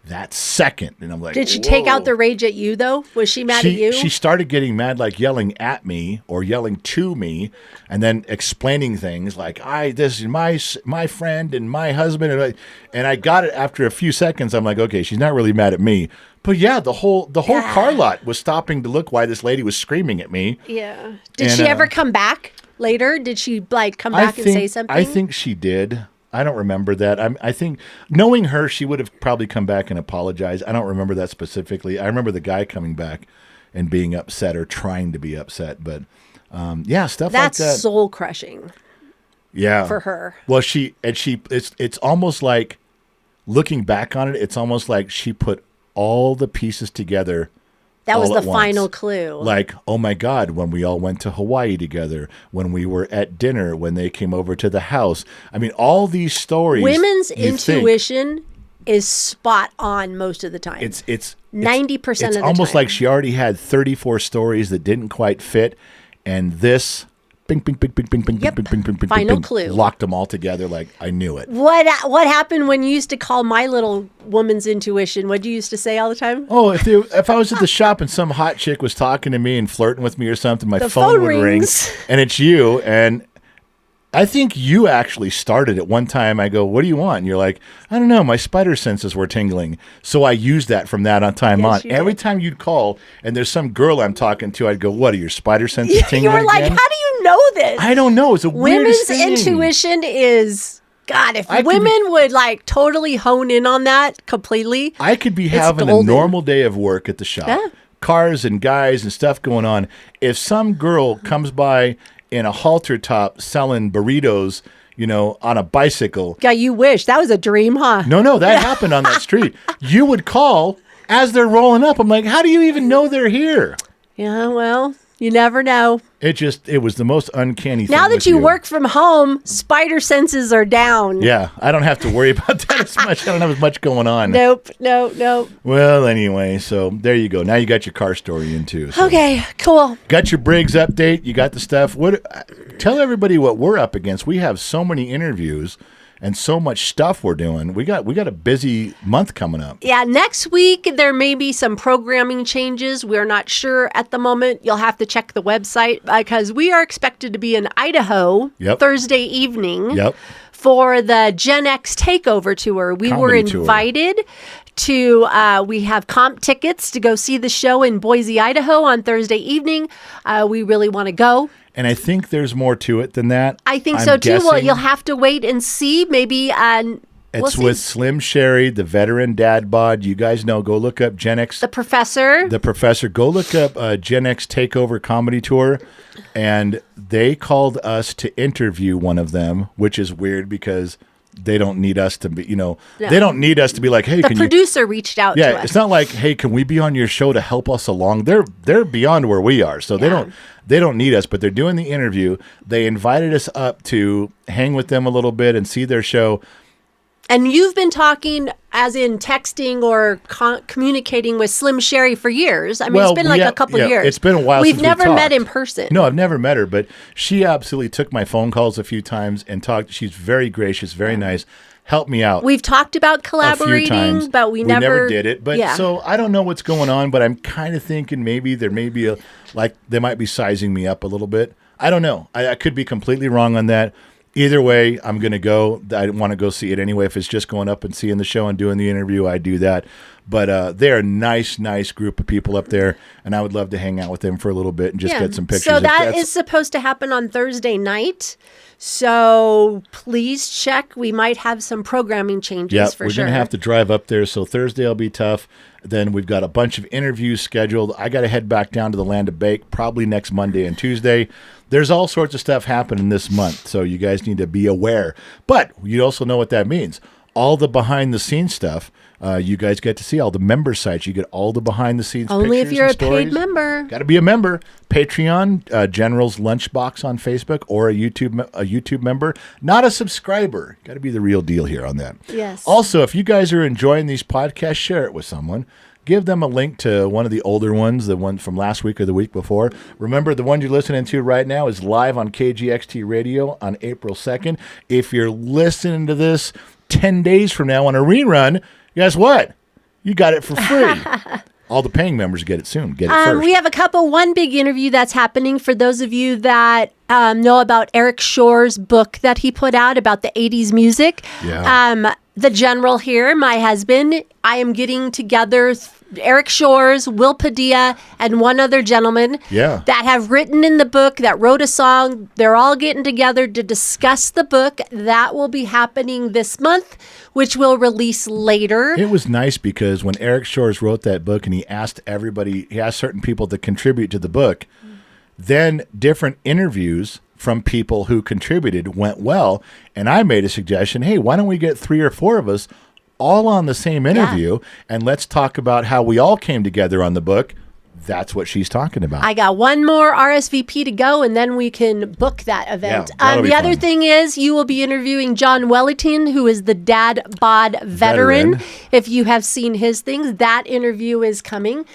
that second. And I'm like, did she take out the rage at you, though? Was she mad at you? She started getting mad, like yelling at me or yelling to me, and then explaining things like, this is my friend and my husband. And I got it after a few seconds. I'm like, okay, she's not really mad at me. But the whole car lot was stopping to look why this lady was screaming at me. Yeah. Did she ever come back later? Did she come back and say something? I think she did. I don't remember that. I think knowing her, she would have probably come back and apologized. I don't remember that specifically. I remember the guy coming back and being upset or trying to be upset. But stuff like that. That's soul crushing. Yeah. For her. Well, it's almost like, looking back on it, it's almost like she put all the pieces together. That was the final clue. Like, oh my God, when we all went to Hawaii together, when we were at dinner, when they came over to the house. I mean, all these stories. Women's intuition is spot on most of the time. It's 90% of the time. It's almost like she already had 34 stories that didn't quite fit, and this bing, bing, bing, bing, bing, bing, bing, bing, bing, bing, final bing, clue. Locked them all together like I knew it. What happened when you used to call my little woman's intuition? What you used to say all the time? Oh, if I was at the shop and some hot chick was talking to me and flirting with me or something, my phone would ring, and it's you. And I think you actually started it one time. I go, what do you want? And you're like, I don't know. My spider senses were tingling. So I used that from that on time on. Every time you'd call and there's some girl I'm talking to, I'd go, what are your spider senses tingling? You were like, again? how do you know this? I don't know. It's a weirdest thing. Women's intuition is, God, if women would like totally hone in on that completely. I could be having a normal day of work at the shop. Cars and guys and stuff going on. If some girl comes by in a halter top selling burritos, on a bicycle. Yeah, you wish. That was a dream, huh? No, that happened on that street. You would call as they're rolling up. I'm like, how do you even know they're here? Yeah, well, you never know. It was the most uncanny thing. Now that you work from home, spider senses are down. Yeah, I don't have to worry about that as much. I don't have as much going on. Nope. Well, anyway, so there you go. Now you got your car story in too. So. Okay, cool. Got your Briggs update. You got the stuff. Tell everybody what we're up against. We have so many interviews, and so much stuff we're doing. We got a busy month coming up. Yeah, next week there may be some programming changes. We're not sure at the moment. You'll have to check the website because we are expected to be in Idaho Thursday evening for the GenX Takeover Tour. We were invited to, we have comp tickets to go see the show in Boise, Idaho on Thursday evening. We really want to go. And I think there's more to it than that. I think so too. Well, you'll have to wait and see. Maybe it's with Slim Sherry, the veteran dad bod. You guys know. Go look up GenX. The Professor. Go look up GenX Takeover Comedy Tour. And they called us to interview one of them, which is weird because they don't need us to be, they don't need us to be like, hey, the producer reached out to us. Yeah, it's not like, hey, can we be on your show to help us along? They're beyond where we are. So they don't need us, but they're doing the interview. They invited us up to hang with them a little bit and see their show. And you've been talking, as in texting or communicating with Slim Sherry for years. I mean, it's been like a couple years. It's been a while since we've never met in person. No, I've never met her, but she absolutely took my phone calls a few times and talked. She's very gracious, very nice. Helped me out. We've talked about collaborating, but we never did it. But so I don't know what's going on, but I'm kind of thinking maybe there may be they might be sizing me up a little bit. I don't know. I could be completely wrong on that. Either way, I'm going to go. I want to go see it anyway. If it's just going up and seeing the show and doing the interview, I do that. But they're a nice group of people up there, and I would love to hang out with them for a little bit and just get some pictures. So that is supposed to happen on Thursday night. So please check. We might have some programming changes for sure. We're going to have to drive up there. So Thursday will be tough. Then we've got a bunch of interviews scheduled. I got to head back down to the Land of Bake probably next Monday and Tuesday. There's all sorts of stuff happening this month, so you guys need to be aware. But you also know what that means. All the behind-the-scenes stuff, you guys get to see all the member sites. You get all the behind-the-scenes pictures. Only if you're a paid member. Got to be a member. Patreon, General's Lunchbox on Facebook, or a YouTube member. Not a subscriber. Got to be the real deal here on that. Yes. Also, if you guys are enjoying these podcasts, share it with someone. Give them a link to one of the older ones, the one from last week or the week before. Remember, the one you're listening to right now is live on KGXT Radio on April 2nd. If you're listening to this 10 days from now on a rerun, guess what? You got it for free. All the paying members get it soon. Get it first. We have one big interview that's happening for those of you that know about Eric Shore's book that he put out about the 80s music. Yeah. The General here, my husband, I am getting together Eric Shores, Will Padilla, and one other gentleman that have written in the book, that wrote a song. They're all getting together to discuss the book. That will be happening this month, which will release later. It was nice because when Eric Shores wrote that book and he asked certain people to contribute to the book, then different interviews from people who contributed went well. And I made a suggestion, hey, why don't we get 3 or 4 of us all on the same interview and let's talk about how we all came together on the book. That's what she's talking about. I got one more RSVP to go, and then we can book that event. Yeah, the other thing is you will be interviewing John Wellington, who is the dad bod veteran. If you have seen his things, that interview is coming.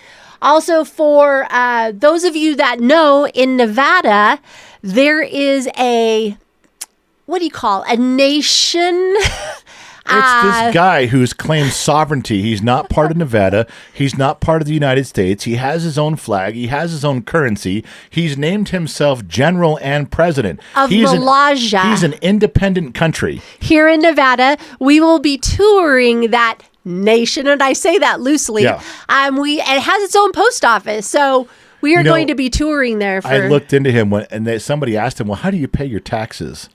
Also, for those of you that know, in Nevada, there is a nation... It's this guy who's claimed sovereignty. He's not part of Nevada. He's not part of the United States. He has his own flag. He has his own currency. He's named himself General and President. He's an independent country. Here in Nevada, we will be touring that nation, and I say that loosely. Yeah. It has its own post office, so we are going to be touring there. I looked into him somebody asked him, well, how do you pay your taxes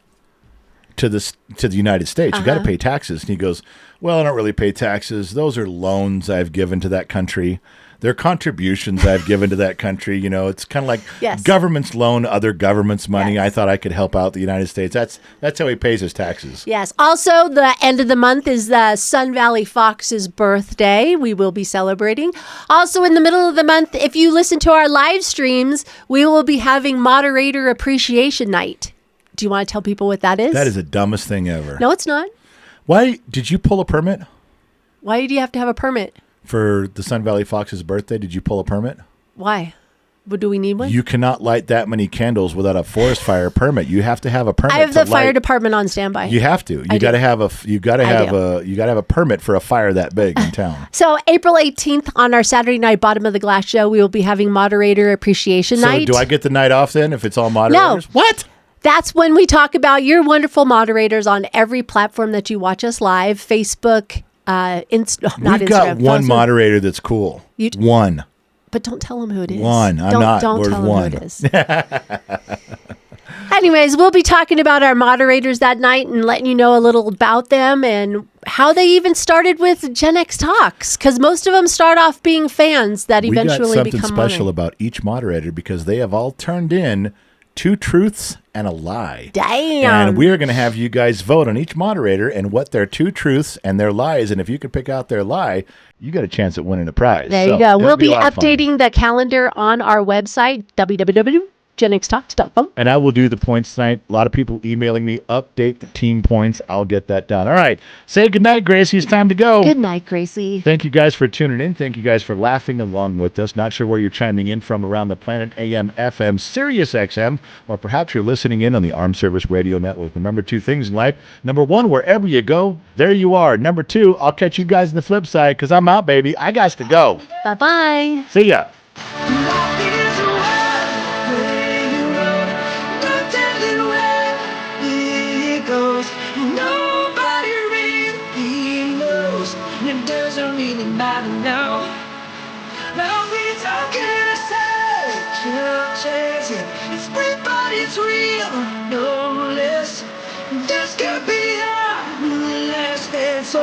to the United States? You got to pay taxes. And he goes, well, I don't really pay taxes. Those are loans I've given to that country. They're contributions I've given to that country. It's kind of like governments loan other governments money. Yes. I thought I could help out the United States. That's how he pays his taxes. Yes. Also, the end of the month is the Sun Valley Fox's birthday. We will be celebrating. Also, in the middle of the month, if you listen to our live streams, we will be having Moderator Appreciation Night. Do you want to tell people what that is? That is the dumbest thing ever. No, it's not. Why did you pull a permit? Why do you have to have a permit? For the Sun Valley Fox's birthday, did you pull a permit? Why? Do we need one? You cannot light that many candles without a forest fire permit. You have to have a permit. I have the fire department on standby. You have to. You got to have a permit for a fire that big in town. So April 18th on our Saturday night Bottom of the Glass show, we will be having moderator appreciation night. So do I get the night off then if it's all moderators? No. What? That's when we talk about your wonderful moderators on every platform that you watch us live. Facebook, not We've Instagram. got one Facebook. moderator that's cool. One. But don't tell them who it is. One. Don't We're tell one. them who it is. Anyways, we'll be talking about our moderators that night and letting you know a little about them and how they even started with GenX Talks. Because most of them start off being fans that eventually become We got something special about each moderator because they have all turned in 2 truths and a lie. Damn. And we are going to have you guys vote on each moderator and what their 2 truths and their lies. And if you could pick out their lie, you got a chance at winning a prize. There you go. We'll be updating the calendar on our website, www.genxtalks.com. And I will do the points tonight. A lot of people emailing me, update the team points. I'll get that done. All right. Say goodnight, Gracie. It's time to go. Good night, Gracie. Thank you guys for tuning in. Thank you guys for laughing along with us. Not sure where you're chiming in from around the planet, AM, FM, Sirius XM, or perhaps you're listening in on the Armed Service Radio Network. Remember 2 things in life. Number 1, wherever you go, there you are. Number 2, I'll catch you guys on the flip side because I'm out, baby. I got to go. Bye-bye. See ya. Nobody really knows, and it doesn't really matter now. Now we talking ourselves, everybody's real, no less. This could be our last dance.